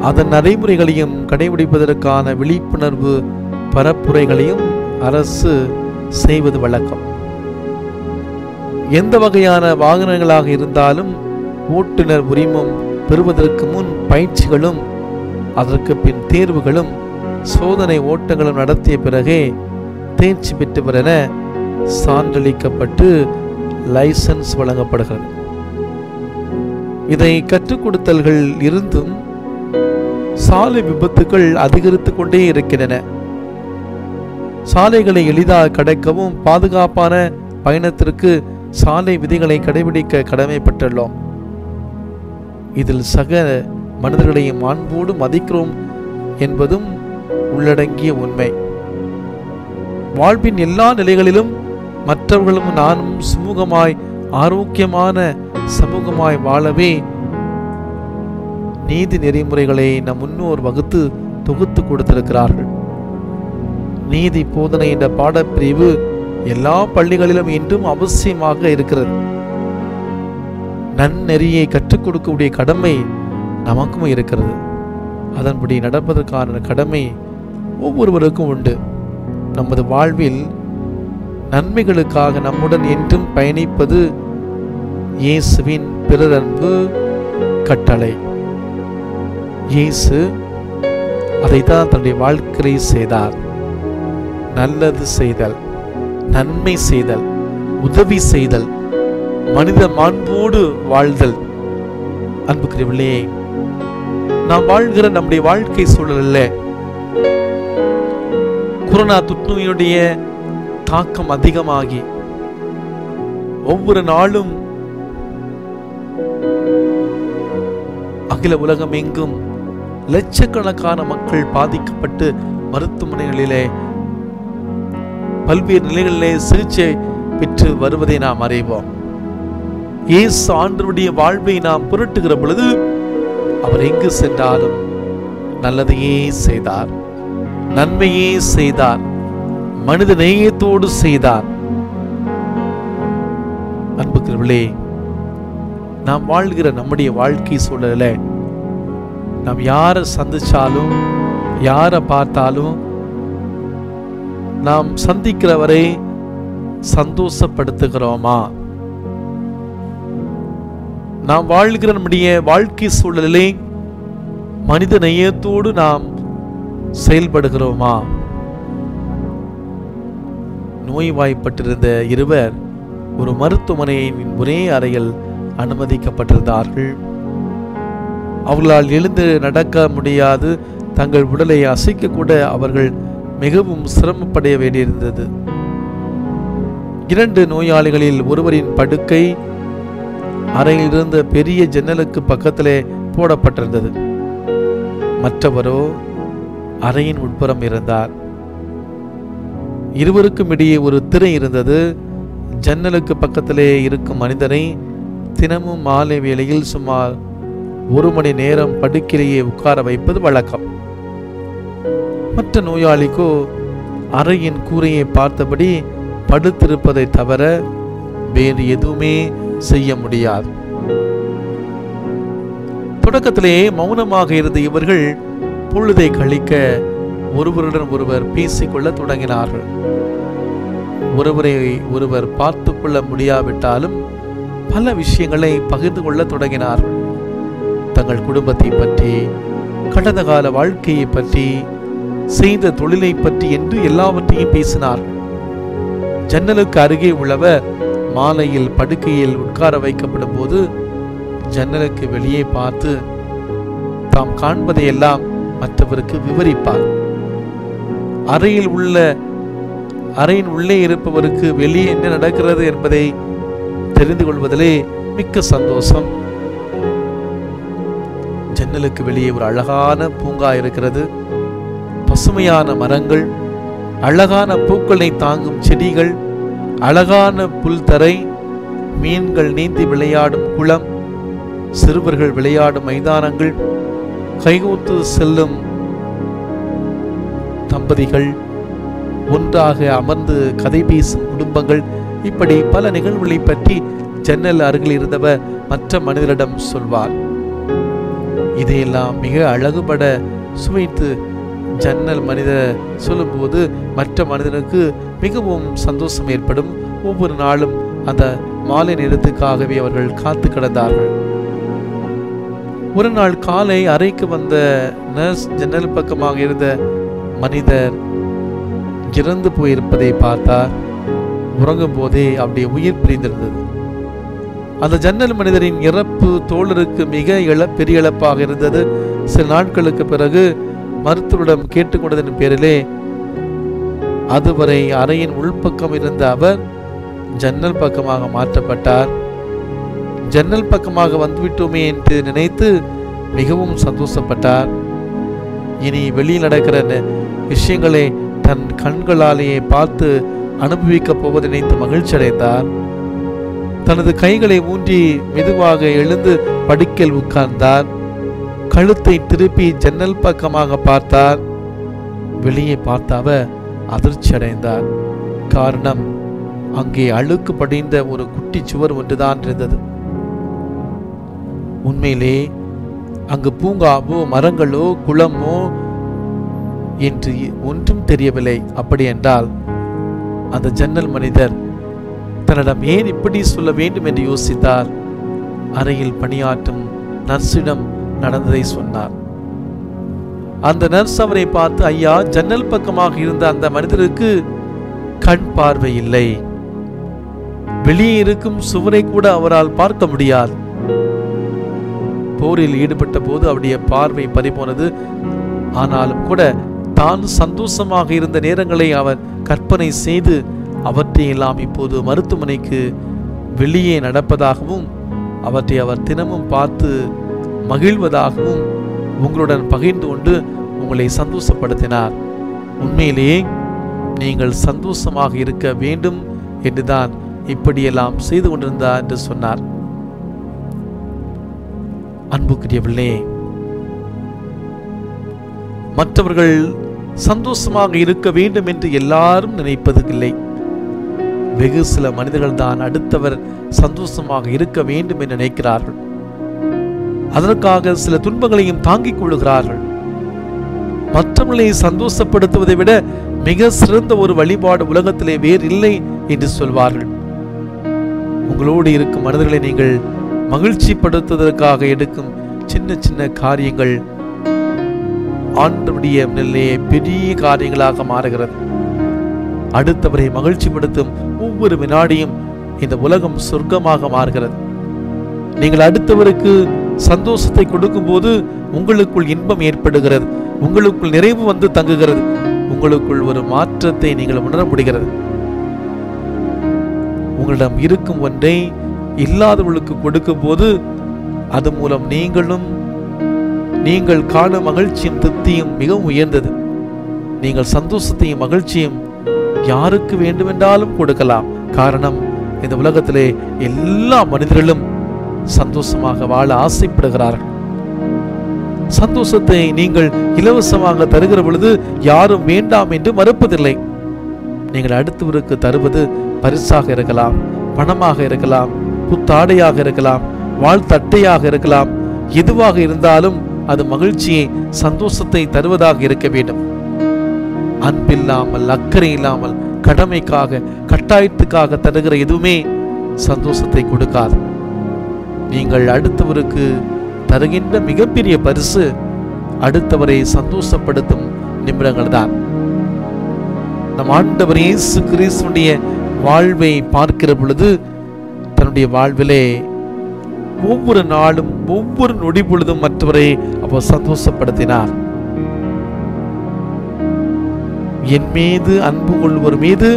அதன் நடைமுறைகளையும் கடைபிடிப்பதற்கான விழிப்புணர்வு பரப்புரைகளையும் அரசு செய்வது வழக்கம். எந்த வகையான வாகனங்களாக இருந்தாலும் ஓட்டுநர் உரிமம் பெறுவதற்கு முன் பயிற்சிகளும் அதற்கு பின் தேர்வுகளும் சோதனை ஓட்டங்களும் நடத்திய பிறகே தேர்ச்சி பெற்றவர் என சான்றளிக்கப்பட்டு லைசன்ஸ் வழங்கப்படுகிறது. இதை கற்றுக் கொடுத்தல்கள் இருந்தும் சாலை விபத்துகள் அதிகரித்து கொண்டே இருக்கின்றன. சாலைகளை எளிதாக கடக்கவும் பாதுகாப்பான பயணத்திற்கு சாலை விதிகளை கடைபிடிக்க கடமைப்பட்டுள்ளோம். இதில் சக மனிதர்களையும் அன்போடு மதிக்கிறோம் என்பதும் உள்ளடங்கிய உண்மை. வாழ்வின் எல்லா நிலைகளிலும் மற்றவர்களும் நானும் சுமூகமாய் ஆரோக்கியமான சமூகமாய் வாழவே நீதி நெறிமுறைகளை நம் முன்னோர் வகுத்து தொகுத்து கொடுத்திருக்கிறார்கள். நீதி போதனை என்ற பாடப்பிரிவு எல்லா பள்ளிகளிலும் இன்றும் அவசியமாக இருக்கிறது. நன்னெறியை கற்றுக் கொடுக்கக்கூடிய கடமை நமக்கும் இருக்கிறது. அதன்படி நடப்பதற்கான கடமை ஒவ்வொருவருக்கும் உண்டு. நமது வாழ்வில் நன்மைகளுக்காக நம்முடன் என்றும் பயணிப்பது இயேசுவின் பிறரன்பு கட்டளை. இயேசு அதைத்தான் தன்னுடைய வாழ்க்கையை செய்தார். நல்லது செய்தல், நன்மை செய்தல், உதவி செய்தல், மனித மாண்போடு வாழ்தல். அன்புக்குரியவர்களே, நாம் வாழ்கிற நம்முடைய வாழ்க்கை சூழலில் கொரோனா தொற்றுநோயினுடைய தாக்கம் அதிகமாகி ஒவ்வொரு நாளும் அகில உலகம் எங்கும் லட்சக்கணக்கான மக்கள் பாதிக்கப்பட்டு மருத்துவமனைகளிலே பல்வேறு நிலைகளிலே சிகிச்சை பெற்று வருவதை நாம் அறிவோம். இயேசு ஆண்டவருடைய வாழ்வை நாம் புரட்டுகிற பொழுது அவர் எங்கு சென்றாலும் நல்லதையே செய்தார், நன்மையே செய்தார், மனித நேயத்தோடு செய்தார். அன்புக்குரியவர்களே, நாம் வாழ்கிற நம்முடைய வாழ்க்கை சூழல நாம் யாரை சந்திச்சாலும் யாரை பார்த்தாலும் நாம் சந்திக்கிறவரை சந்தோஷப்படுத்துகிறோமா? நாம் வாழ்கிற நம்முடைய வாழ்க்கை சூழலிலே மனித நேயத்தோடு நாம் செயல்படுகிறோமா? நோய்வாய்ப்பட்டிருந்த இருவர் ஒரு மருத்துவமனையின் ஒரே அறையில் அனுமதிக்கப்பட்டிருந்தார்கள். அவர்களால் எழுந்து நடக்க முடியாது, தங்கள் உடலை அசைக்க கூட அவர்கள் மிகவும் சிரமப்பட வேண்டியிருந்தது. 2 நோயாளிகளில் ஒருவரின் படுக்கை அறையில் இருந்த பெரிய ஜன்னலுக்கு பக்கத்திலே போடப்பட்டிருந்தது. மற்றவரோ அறையின் உட்புறம் இருந்தார். இருவருக்கும் இடையே ஒரு திரை இருந்தது. ஜன்னலுக்கு பக்கத்திலே இருக்கும் மனிதனை தினமும் மாலை வேளையில் சுமார் 1 மணி நேரம் படுக்கையிலேயே உட்கார வைப்பது வழக்கம். மற்ற நோயாளிக்கோ அறையின் கூரையை பார்த்தபடி படுத்திருப்பதை தவிர வேறு எதுவுமே செய்ய முடியாது. தொடக்கத்திலே மௌனமாக இருந்த இவர்கள் பொழுதை கழிக்க ஒருவருடன் ஒருவர் பேசிக்கொள்ள தொடங்கினார்கள். ஒருவரை ஒருவர் பார்த்து கொள்ள முடியாவிட்டாலும் பல விஷயங்களை பகிர்ந்து கொள்ள தொடங்கினார்கள். தங்கள் குடும்பத்தை பற்றி, கடந்த கால வாழ்க்கையை பற்றி, செய்த தொழிலை பற்றி என்று எல்லாவற்றையும் பேசினார்கள். ஜன்னலுக்கு அருகே உள்ளவர் மாலையில் படுக்கையில் உட்கார வைக்கப்படும் போது ஜன்னலுக்கு வெளியே பார்த்து தாம் காண்பதையெல்லாம் மற்றவருக்கு விவரிப்பார். அறையின் உள்ளே இருப்பவருக்கு வெளியே என்ன நடக்கிறது என்பதை தெரிந்து கொள்வதிலே மிக்க சந்தோஷம். ஜன்னலுக்கு வெளியே ஒரு அழகான பூங்கா இருக்கிறது. பசுமையான மரங்கள், அழகான பூக்களை தாங்கும் செடிகள், அழகான புல்தரை, மீன்கள் நீந்தி விளையாடும் குளம், சிறுவர்கள் விளையாடும் மைதானங்கள், கைகோத்து செல்லும் தம்பதிகள், ஒன்றாக அமர்ந்து கதை பேசும் குடும்பங்கள், இப்படி பல நிகழ்வுகளை பற்றி ஜன்னல் அருகில் இருந்தவர் மற்ற மனிதரிடம் சொல்வார். இதையெல்லாம் மிக அழகுபட சுவைத்து ஜன்னல் மனிதர் சொல்லும்போது மற்ற மனிதனுக்கு மிகவும் சந்தோஷம் ஏற்படும். ஒவ்வொரு நாளும் அந்த மாலை நேரத்துக்காகவே அவர்கள் காத்து கிடந்தார்கள். ஒரு நாள் காலை அறைக்கு வந்த நர்ஸ் ஜன்னல் பக்கமாக இருந்த மனிதர் இறந்து போயிருப்பதை பார்த்தார். உறங்கும் போதே அவருடைய உயிர் பிரிந்திருந்தது. அந்த ஜன்னல் மனிதரின் இறப்பு தோழருக்கு மிக பெரிய இழப்பாக இருந்தது. சில நாட்களுக்கு பிறகு மருத்துவரிடம் கேட்டுக்கொண்டதன் பேரிலே அதுவரை அறையின் உள்பக்கம் இருந்த அவர் ஜன்னல் பக்கமாக மாற்றப்பட்டார். ஜன்னல் பக்கமாக வந்துவிட்டோமே என்று நினைத்து மிகவும் சந்தோஷப்பட்டார். இனி வெளியில் நடக்கிற விஷயங்களை தன் கண்களாலேயே பார்த்து அனுபவிக்கப் போவதை நினைத்து மகிழ்ச்சி அடைந்தார். தனது கைகளை ஊன்றி மெதுவாக எழுந்து படுக்கையில் உட்கார்ந்தார். கழுத்தை திருப்பி ஜன்னல் பக்கமாக பார்த்தார். வெளியே பார்த்த அவர் அதிர்ச்சி அடைந்தார். காரணம், அங்கே அழுக்கு படிந்த ஒரு குட்டி சுவர் ஒன்றுதான் இருந்தது. உண்மையிலே அங்கு பூங்காவோ மரங்களோ குளமோ என்று ஒன்றும் தெரியவில்லை. அப்படி என்றால் அந்த ஜன்னல் மனிதர் தன்னிடம் ஏன் இப்படி சொல்ல வேண்டும் என்று யோசித்தார். அறையில் பணியாற்றும் நர்ஸிடம் நடந்ததை சொன்னார். அந்த நர்ஸ் அவரை பார்த்து, ஐயா, ஜன்னல் பக்கமாக இருந்த அந்த மனிதருக்கு கண் பார்வை இல்லை, வெளியே இருக்கும் சுவரை கூட அவரால் பார்க்க முடியாது. போரில் ஈடுபட்ட போது அவருடைய பார்வை பறிபோனது. ஆனாலும் கூட தான் சந்தோஷமாக இருந்த நேரங்களை அவர் கற்பனை செய்து அவற்றையெல்லாம் இப்போது மருத்துவமனைக்கு வெளியே நடப்பதாகவும் அவற்றை அவர் தினமும் பார்த்து மகிழ்வதாகவும் உங்களுடன் பகிர்ந்து கொண்டு உங்களை சந்தோஷப்படுத்தினார். உண்மையிலேயே நீங்கள் சந்தோஷமாக இருக்க வேண்டும் என்றுதான் இப்படியெல்லாம் செய்து கொண்டிருந்தார் என்று சொன்னார். அன்புக்குரியவர்களே, மற்றவர்கள் சந்தோஷமாக இருக்க வேண்டும் என்று எல்லாரும் நினைப்பது இல்லை. வெகு சில மனிதர்கள் தான் அடுத்தவர் சந்தோஷமாக இருக்க வேண்டும் என்று நினைக்கிறார்கள். அதற்காக சில துன்பங்களையும் தாங்கிக் கொள்கிறார்கள். மற்றவர்களை சந்தோஷப்படுத்துவதை விட மிக சிறந்த ஒரு வழிபாடு உலகத்திலே வேறு இல்லை என்று சொல்வார்கள். உங்களோடு இருக்கும் மனிதர்களை நீங்கள் மகிழ்ச்சிப்படுத்துவதற்காக எடுக்கும் சின்ன சின்ன காரியங்கள் ஆண்டவருடைய நிலையே பெரிய காரியங்களாக மாறுகிறது. அடுத்தவரை மகிழ்ச்சிப்படுத்தும் ஒவ்வொரு வினாடியும் இந்த உலகம் சொர்க்கமாக மாறுகிறது. நீங்கள் அடுத்தவருக்கு சந்தோஷத்தை கொடுக்கும் போது உங்களுக்குள் இன்பம் ஏற்படுகிறது, உங்களுக்குள் நிறைவு வந்து தங்குகிறது, உங்களுக்குள் ஒரு மாற்றத்தை நீங்கள் உணர முடிகிறது. உங்களிடம் இருக்கும் ஒன்றை இல்லாதவர்களுக்கு கொடுக்கும் போது அது மூலம் நீங்கள் காணும் மகிழ்ச்சியும் திருப்தியும் மிகவும் உயர்ந்தது. நீங்கள் சந்தோஷத்தையும் மகிழ்ச்சியும் யாருக்கு வேண்டுமென்றாலும் கொடுக்கலாம். காரணம், இந்த உலகத்திலே எல்லா மனிதர்களும் சந்தோஷமாக வாழ ஆசைப்படுகிறார்கள். சந்தோஷத்தை நீங்கள் இலவசமாக தருகிற பொழுது யாரும் வேண்டாம் என்று மறுப்பதில்லை. நீங்கள் அடுத்தவருக்கு தருவது பரிசாக இருக்கலாம், பணமாக இருக்கலாம், புத்தாடையாக இருக்கலாம், வாழ்த்தட்டையாக இருக்கலாம். எதுவாக இருந்தாலும் அது மகிழ்ச்சியை, சந்தோஷத்தை தருவதாக இருக்க வேண்டும். அன்பில்லாமல், அக்கறை இல்லாமல், கடமைக்காக, கட்டாயத்துக்காக தருகிற எதுவுமே சந்தோஷத்தை கொடுக்காது. நீங்கள் அடுத்தவருக்கு தருகின்ற மிகப்பெரிய பரிசு அடுத்தவரை சந்தோஷப்படுத்தும் நிமிடங்கள் தான். நம் ஆண்டவர் இயேசு கிறிஸ்துவினுடைய வாழ்வை பார்க்கிற பொழுது தன்னுடைய வாழ்விலே ஒவ்வொரு நாளும் ஒவ்வொரு நொடி பொழுதும் மற்றவரை அவர் சந்தோஷப்படுத்தினார். என் மீது அன்பு கொள்வோர் மீது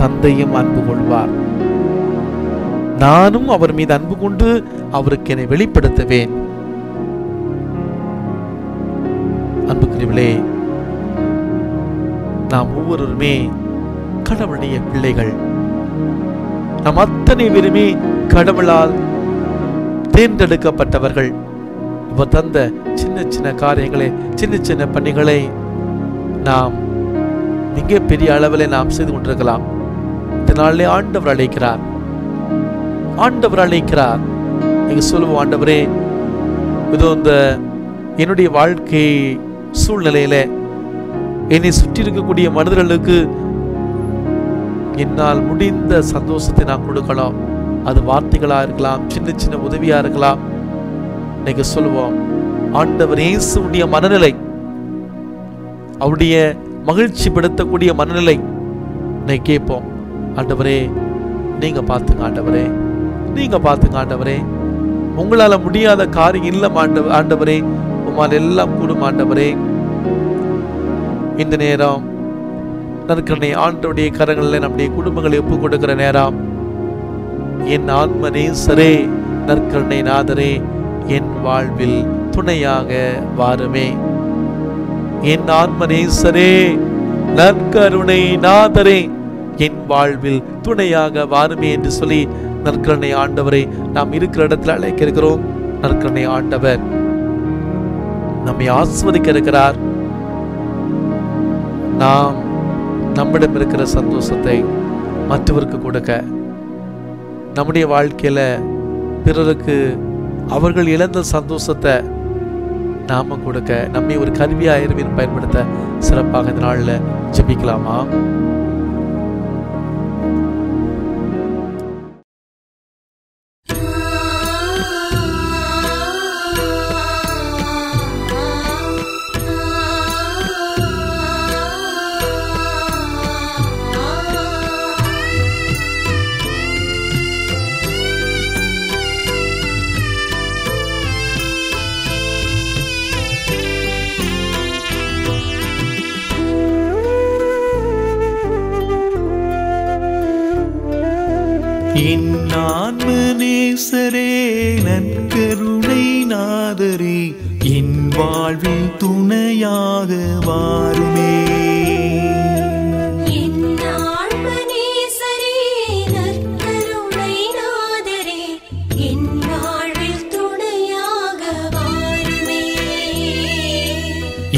தந்தையும் அன்பு கொள்வார். நானும் அவர் மீது அன்பு கொண்டு அவருக்கு என்னை வெளிப்படுத்துவேன். அன்புக்குரியவர்களே, நாம் ஒவ்வொருவருமே கடவுளுடைய பிள்ளைகள். நாம் அத்தனை பேருமே கடவுளால் தேர்ந்தெடுக்கப்பட்டவர்கள். இவர் தந்த சின்ன சின்ன காரியங்களை, சின்ன சின்ன பணிகளை நாம் மிக பெரிய அளவில் நாம் செய்து கொண்டிருக்கலாம். இந்த நாளிலே ஆண்டவர் அழைக்கிறார். நீங்க சொல்லுவோம், ஆண்டவரே, இதோ இந்த என்னுடைய வாழ்க்கை சூழ்நிலையில என்னை சுற்றி இருக்கக்கூடிய மனிதர்களுக்கு என்னால் முடிந்த சந்தோஷத்தை நான் கொடுக்கலாம். அது வார்த்தைகளா இருக்கலாம், சின்ன சின்ன உதவியா இருக்கலாம். நீங்க சொல்லுவோம், ஆண்டவர் இயேசுவுடைய மனநிலை, அவருடைய மகிழ்ச்சி படுத்தக்கூடிய மனநிலை நீ கேட்போம். ஆண்டவரே, நீங்க பார்த்துங்க ஆண்டவரே, நீங்க பார்த்துங்க ஆண்டவரே. உங்களால முடியாத காரியம் இல்லை ஆண்டவரே, உமால் எல்லாம் கூடும் ஆண்டவரே. இந்த நேரம் நற்கருணை ஆண்டவருடைய கரங்களில் நம்முடைய குடும்பங்களை ஒப்புக் கொடுக்கிற நேரம். என் ஆன்ம நேசரே, நற்கருணை நாதரே, என் வாழ்வில் துணையாக வாருமே. என் ஆன்ம நேசரே, நற்கருணை நாதரே, என் வாழ்வில் துணையாக வாருமே என்று சொல்லி நற்கருணை ஆண்டவரை நாம் இருக்கிற இடத்துல அழைக்க இருக்கிறோம். நற்கருணை ஆண்டவர் நம்மை ஆஸ்வதிக்க இருக்கிறார். நாம் நம்மிடம் இருக்கிற சந்தோஷத்தை மற்றவருக்கு கொடுக்க, நம்முடைய வாழ்க்கையில பிறருக்கு அவர்கள் இழந்த சந்தோஷத்தை நாம கொடுக்க, நம்மை ஒரு கருவியாயிரம் பயன்படுத்த சிறப்பாக இந்த நாளில் ஜெபிக்கலாமா? என் ஆன்ம நேசரே நற்கருணை நாதரே என் வாழ்வில் துணையாக வாருமே.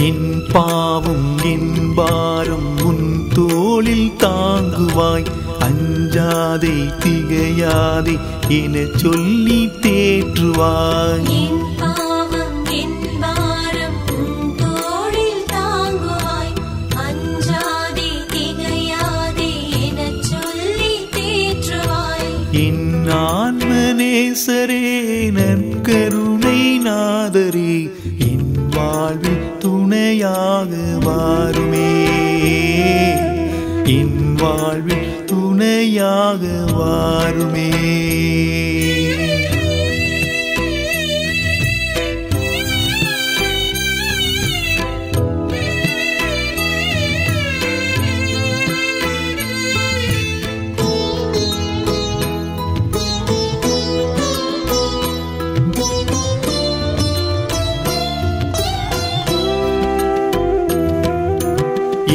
என் பாவம் என் பாரம் உன் தோளில் தாங்குவாய், அஞ்சாதே திகையாதே என சொல்லி தேற்றுவாய். என் பாவம் என் பாரம் உன் தோளில் தாங்குவாய், அஞ்சாதே திகையாதே என சொல்லி தேற்றுவாய். என் ஆன்ம நேசரே நற்கருணை நாதரே என் வாழ்வில் துணையாக வாருமே. என் வாழ்வில் துணையாக வாருமே.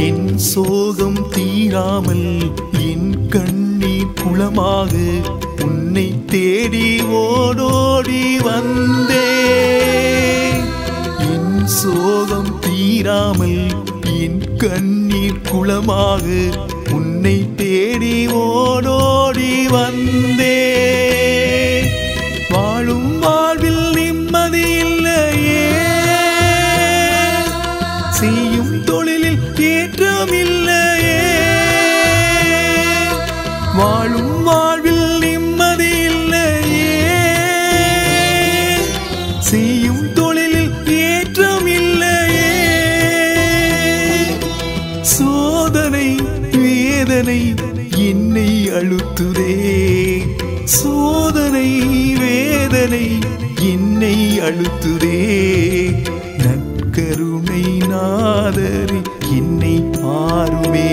என் சோகம் தீராமல் என் கண்ணீர் குளமாக உன்னை தேடி ஓடோடி வந்தே. என் சோகம் தீராமல் என் கண்ணீர் குளமாக உன்னை தேடி ஓடோடி வந்தே. வாழும் வாழ்வில் நிம்மதி இல்லையே, செய்யும் தொழிலில் ஏற்றமில்லையே. வாழும் வாழ்வில் நிம்மதி இல்லையே, செய்யும் தொழிலில் ஏற்றமில்லையே. சோதனை வேதனை என்னை அழுத்துதே, சோதனை வேதனை என்னை அழுத்துதே. நற்கருணை நாதரே என்னை பாருமே,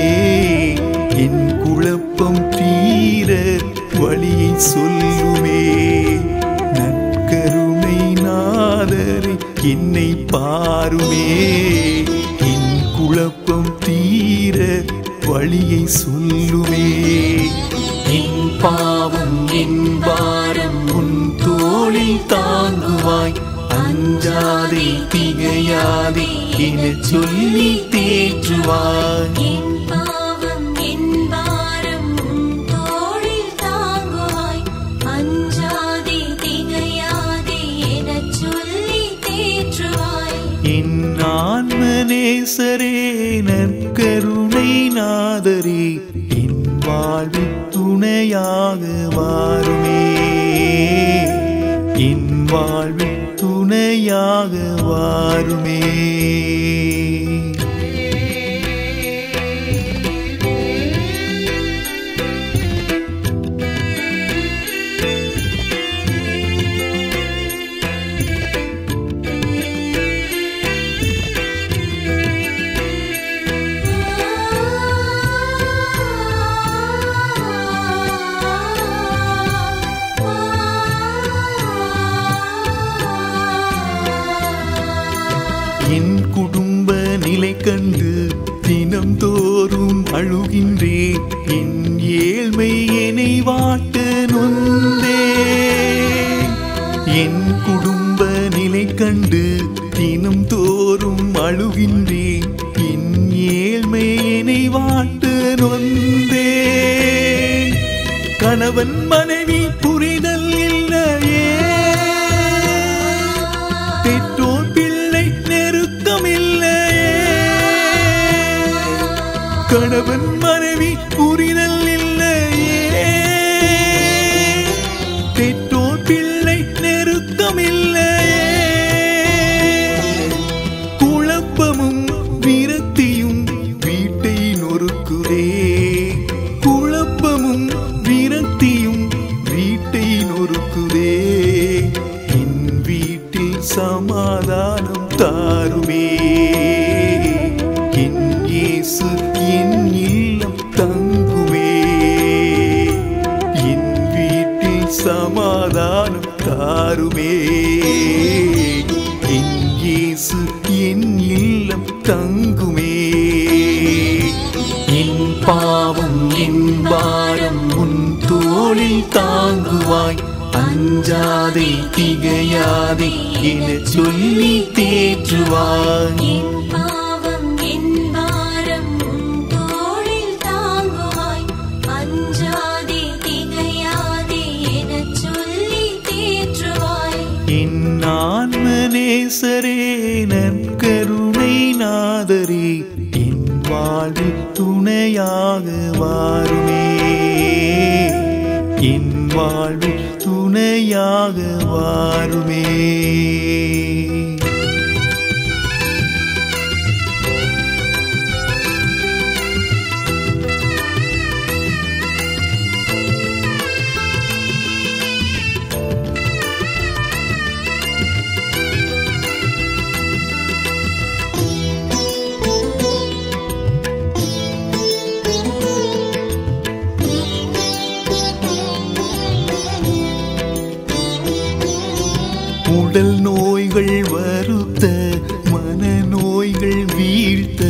என் குழப்பம் தீர வழியை சொல்லுமே. நற்கருணை நாதரே என்னை பாருமே, என் குழப்பம் தீர வழியை சொல்லுமே. என் பாவம் என் பாரம் உன் தோளில் தாங்குவாய், அஞ்சாதே திகையாதே என சொல்லி தேற்றுவாய். என் பாவம் என் பாரம் உன் தோளில் தாங்குவாய், அஞ்சாதே திகையாதே என சொல்லி தேற்றுவாய். என் ஆன்ம நேசரே நற்கருணை நாதரே என் வாழ்வில் துணையாக வாருமே. என் வாழ்வில் துணையாக வாருமே. என் குடும்ப நிலை கண்டு தினம்தோறும் அழுகின்றேன், என் ஏழ்மை என்னை வாட்ட நொந்தே. என் குடும்ப நிலை கண்டு தினம்தோறும் அழுகின்றேன், என் ஏழ்மை என்னை வாட்ட நொந்தே. கணவன் மனைவி புரிதல் இல்லையே, பெற்றோர் பிள்ளை நெருக்கமில்லையே. கணவன் மனைவி புரிதல் இல்லையே, பெற்றோர் பிள்ளை நெருக்கமில்லையே. குழப்பமும் விரக்தியும் வீட்டை நொறுக்குதே, குழப்பமும் விரக்தியும் வீட்டை நொறுக்குதே. என் வீட்டில் சமாதானம் தாருமே, என் இயேசு என் இல்லம் தங்குமே. என் சமாதானம் தாருமே. என் இயேசு என் இல்லம் தங்குமே. என் பாவம் என் பாரம் உன் தோளில் தாங்குவாய். அஞ்சாதே திகையாதே என சொல்லி தேற்றுவாய். என் பாவம் என் பாரம் உன் தோளில் தாங்குவாய். அஞ்சாதே திகையாதே எனச் சொல்லி தேற்றுவாய். என் ஆன்ம நேசரே நற்கருணை நாதரே என் வாழ்வில் துணையாக வாருமே. என் வாழ்வில் துணையாக வாருமே. உடல் நோய்கள் வருத்த மனநோய்கள் வீழ்த்த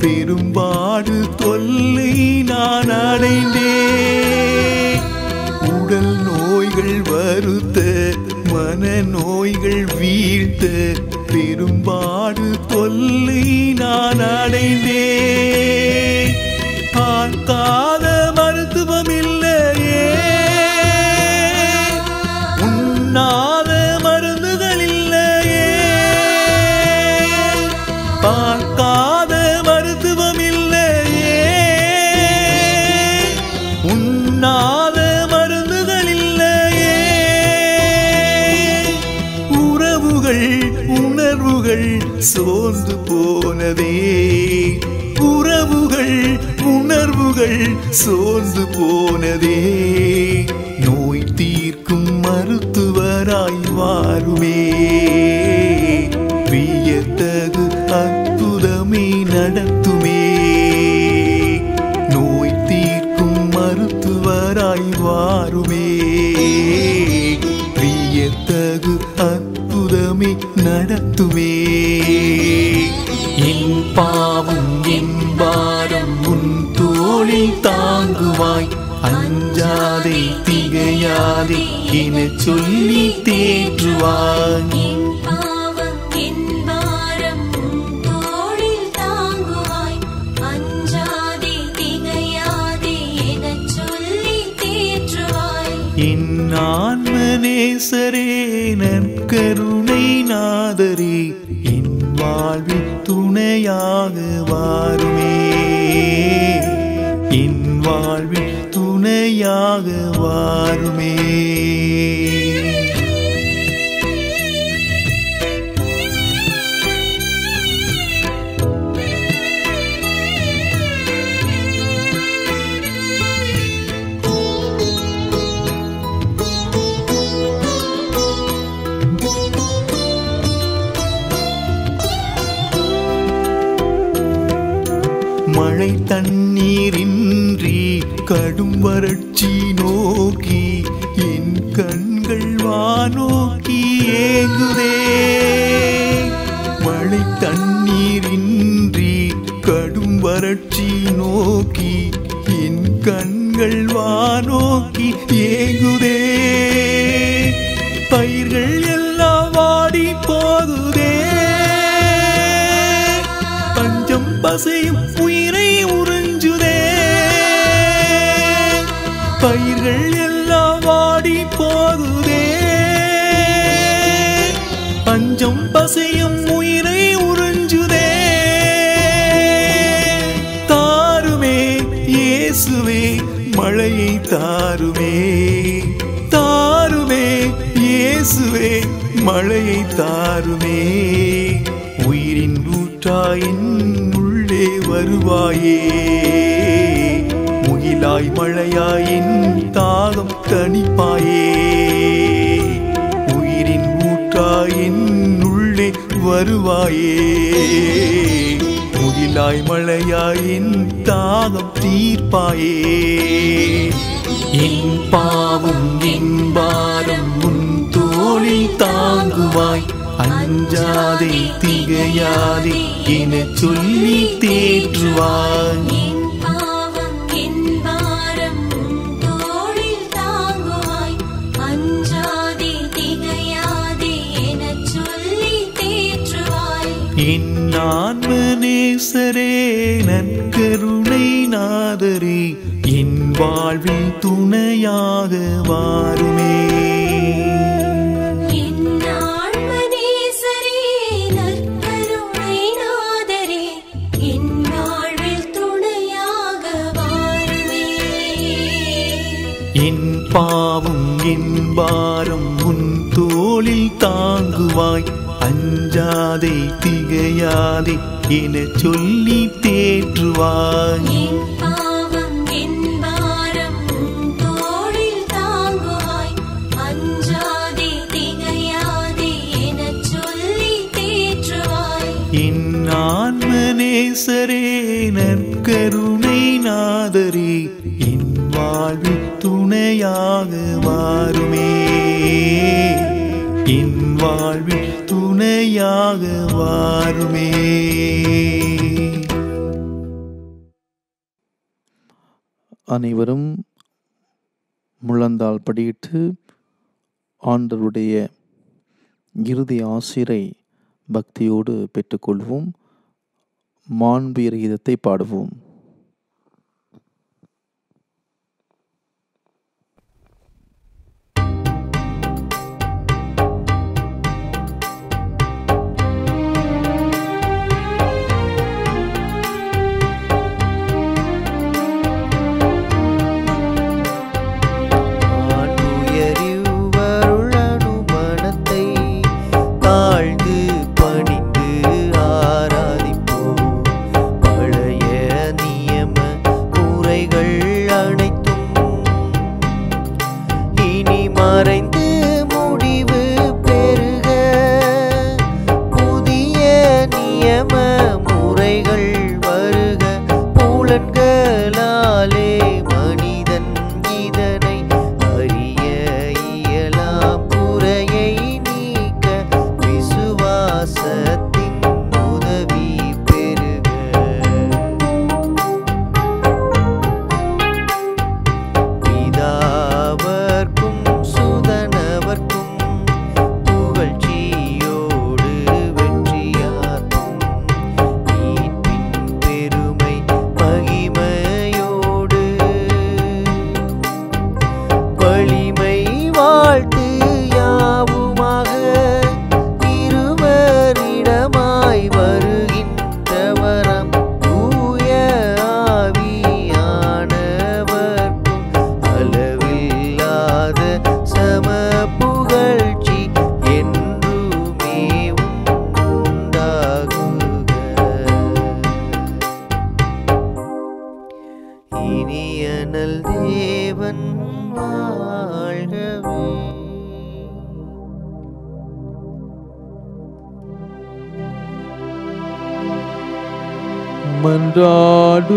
பெரும்பாடு தொல்லை நான் அடைந்தேன். உடல் நோய்கள் வருத்த மனநோய்கள் வீழ்த்த பெரும்பாடு தொல்லை நான் அடைந்தேன். பார்க்காத மருத்துவம் இல்லையே, உண்ணாத மருந்துகள் இல்லையே. பார்க்காத மருத்துவம் இல்லையே, உண்ணாத மருந்துகள் இல்லையே. உறவுகள் உணர்வுகள் சோர்ந்து போனதே. உறவுகள் உணர்வுகள் சோர்ந்து போனதே. நோய் தீர்க்கும் மருத்துவராய் வாருமே. வியத்தகு அற்புதமே நடத்துமே. நோய் தீர்க்கும் மருத்துவராய் வாருமே. வியத்தகு அற்புதமே நடத்துமே. என் பாவம் என் பாரம் உன் தோளில் தாங்குவாய். அஞ்சாதே திகையாதே என சொல்லி தேற்றுவாய். என் பாவம் என் பாரம் உன் தோளில் தாங்குவாய். அஞ்சாதே திகையாதே எனச் சொல்லி தேற்றுவாய். என் ஆன்ம நேசரே நற்கருணை நாதரே என் வாழ்வில் துணையாக வாருமே. என் வாழ்வில் துணையாக வாருமே. மழை தண்ணீரின்றி கடும் வறட்சி நோக்கி என் கண்கள் வானோக்கி ஏங்குதே. மழை தண்ணீரின்றி கடும் வறட்சி நோக்கி என் கண்கள் வானோக்கி ஏங்குதே. பயிர்கள் எல்லாம் வாடி போகுதே. பஞ்சம் பசையும் உயிரை உறிஞ்சுதே. பயிர்கள் எல்லாம் வாடி போகுதே. பஞ்சம் பசையும் உயிரை உறிஞ்சுதே. தாருமே இயேசுவே மழையை தாருமே. தாருமே இயேசுவே மழையை தாருமே. உயிரின் ஊற்றாயின் உள்ளே வருவாயே. முகிலாய் மழையாயின் தாகம் தணிப்பாயே. உயிரின் ஊற்றாயின் உள்ளே வருவாயே. முகிலாய் நிலாய் மழையாய் என் தாகம் தீர்ப்பாயே. என் பாவம் என் பாரம் உன் தோளில் தாங்குவாய். அஞ்சாதே திகையாதே என சொல்லி தேற்றுவாய். என் பாவம் என் பாரம் உன் தோளில் தாங்குவாய். அஞ்சாதே திகையாதே எனச் சொல்லி தேற்றுவாய். என் ஆன்ம நேசரே நற்கருணை நாதரே என் வாழ்வில் துணையாக வாருமே. என் ஆன்ம நேசரே நற்கருணை நாதரே என் வாழ்வில் துணையாக வாருமே. என் பாவம் என் பாரம் உன் தோளில் தாங்குவாய். அஞ்சாதே திகையாதே என சொல்லி தேற்றுவாய். என் பாவம் என் பாரம் உன் தோளில் தாங்குவாய். அஞ்சாதே திகையாதே எனச் சொல்லி தேற்றுவாய். என் ஆன்ம நேசரே நற்கருணை நாதரே என் வாழ்வில் துணையாக வாருமே. என் வாழ்வில் துணையாக வாருமே. அனைவரும் முழந்தாள் படியிட்டு ஆண்டவருடைய இறுதி ஆசிரை பக்தியோடு பெற்றுக்கொள்வோம். மாண்புயர் கீதத்தை பாடுவோம்.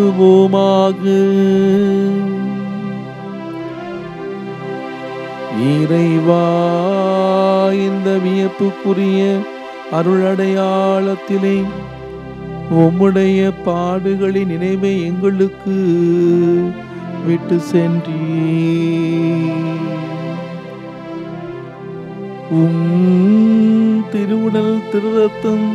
மன்றாடுவோமாக. இறைவா, இந்த வியப்புக்குரிய அருளடையாளத்திலே உம்முடைய பாடுகளின் நினைவை எங்களுக்கு விட்டு சென்றீர். திருவுடல் திருரத்தம்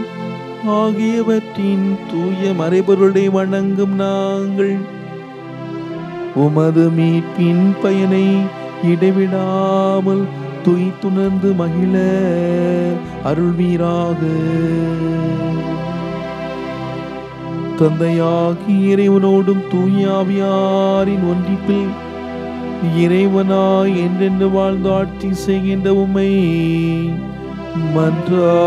ஆகியவற்றின் தூய மறைபொருளை வணங்கும் நாங்கள் உமது மீட்பின் பயனை இடைவிடாமல் துய்த்துணர்ந்து மகிழ அருள்வீராக. தந்தையாகி இறைவனோடும் தூய ஆவியாரின் ஒன்றிப்பில் இறைவனாய் என்றென்று வாழ்ந்து ஆட்சி செய்கின்ற உம்மை மன்றாடுகின்றோம்.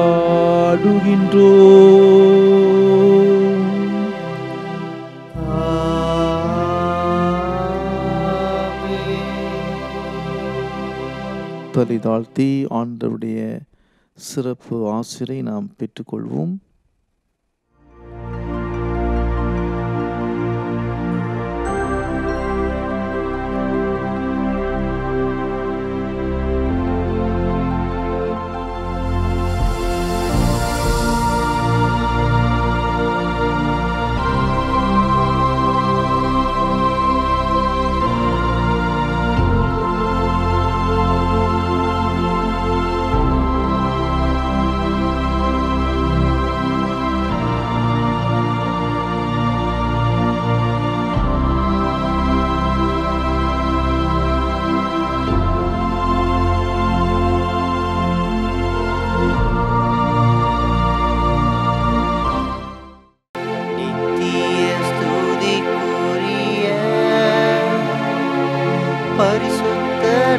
தலை தாழ்த்தி ஆண்டவருடைய சிறப்பு ஆசிரை நாம் பெற்றுக்கொள்வோம்.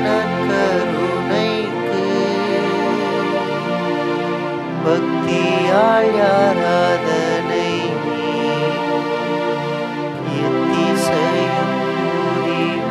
நற்கருணைக்கு பக்தியால் ஆராதனை எத்திசையும் புரியும்.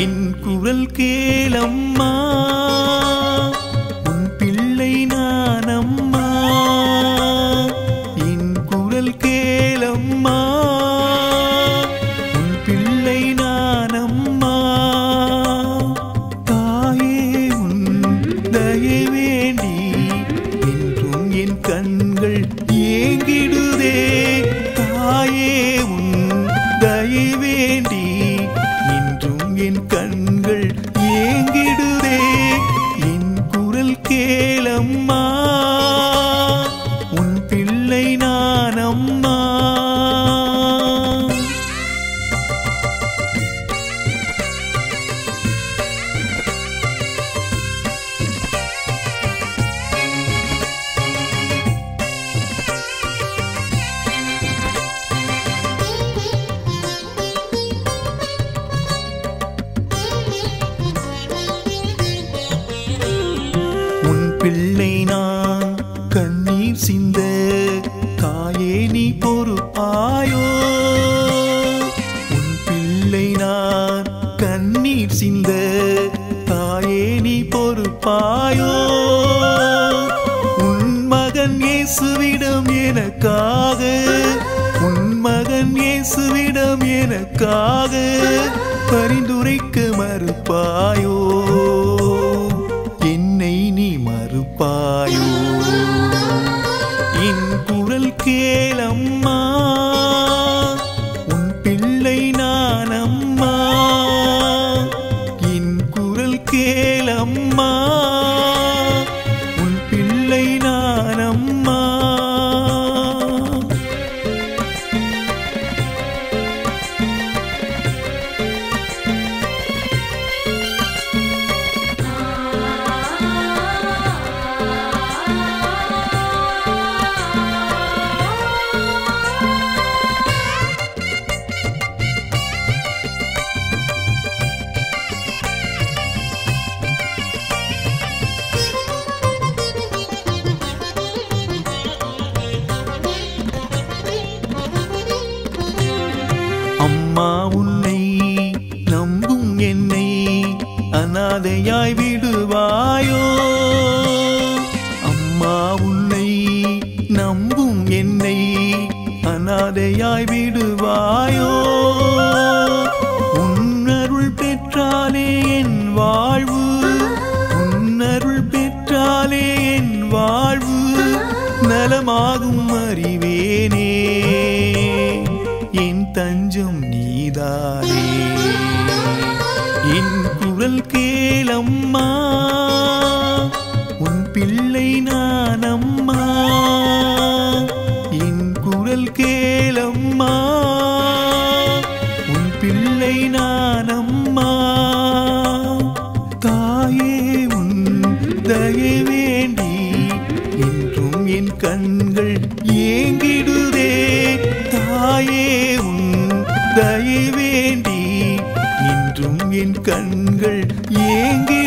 என் குரல் கேளம்மா, உன் பிள்ளை நானம்மா. என் குரல் கேளம்மா, உன் பிள்ளை நானம்மா. தாயே உன் தயை வேண்டி என்றும் என் கண்கள் ஏங்கிடுதே. தாயே உன் தயை வேண்டி என் கண்கள் ஏங்கிடுதே. என் குரல் கேளம்மா, உன் பிள்ளை நானம்மா. பிள்ளை நான் கண்ணீர் சிந்த தாயே நீ பொறுப்பாயோ. உன் பிள்ளை நான் கண்ணீர் சிந்த தாயே நீ பொறுப்பாயோ. உன் மகன் இயேசுவிடம் எனக்காக, உன் மகன் இயேசுவிடம் எனக்காக பரிந்துரைக்க மறுப்பாயோ. என்னை நீ மறுப்பாயோ. என் குரல் கேளம்மா, உன் பிள்ளை நானம்மா. என் குரல் கேளம்மா, உன் பிள்ளை நானம்மா. அம்மா உன்னை நம்பும் என்னை அநாதையாய் விடுவாயோ. அம்மா உன்னை நம்பும் என்னை அநாதையாய் விடுவாயோ. உன்னருள் பெற்றாலே என் வாழ்வு, உன்னருள் பெற்றாலே என் வாழ்வு நலமாகும் அறிவேனே. என் தஞ்சம் நீதானே. என் குரல் கேளம்மா, உன் பிள்ளை நானம்மா. என் குரல் கேளம்மா, உன் பிள்ளை நானம்மா. தாயே உன் தயை வேண்டி என்றும் என் கண்கள் ஏங்கிடுதே. தாயே உன் தயை வேண்டி என்றும் என் கண்கள் ஏங்கி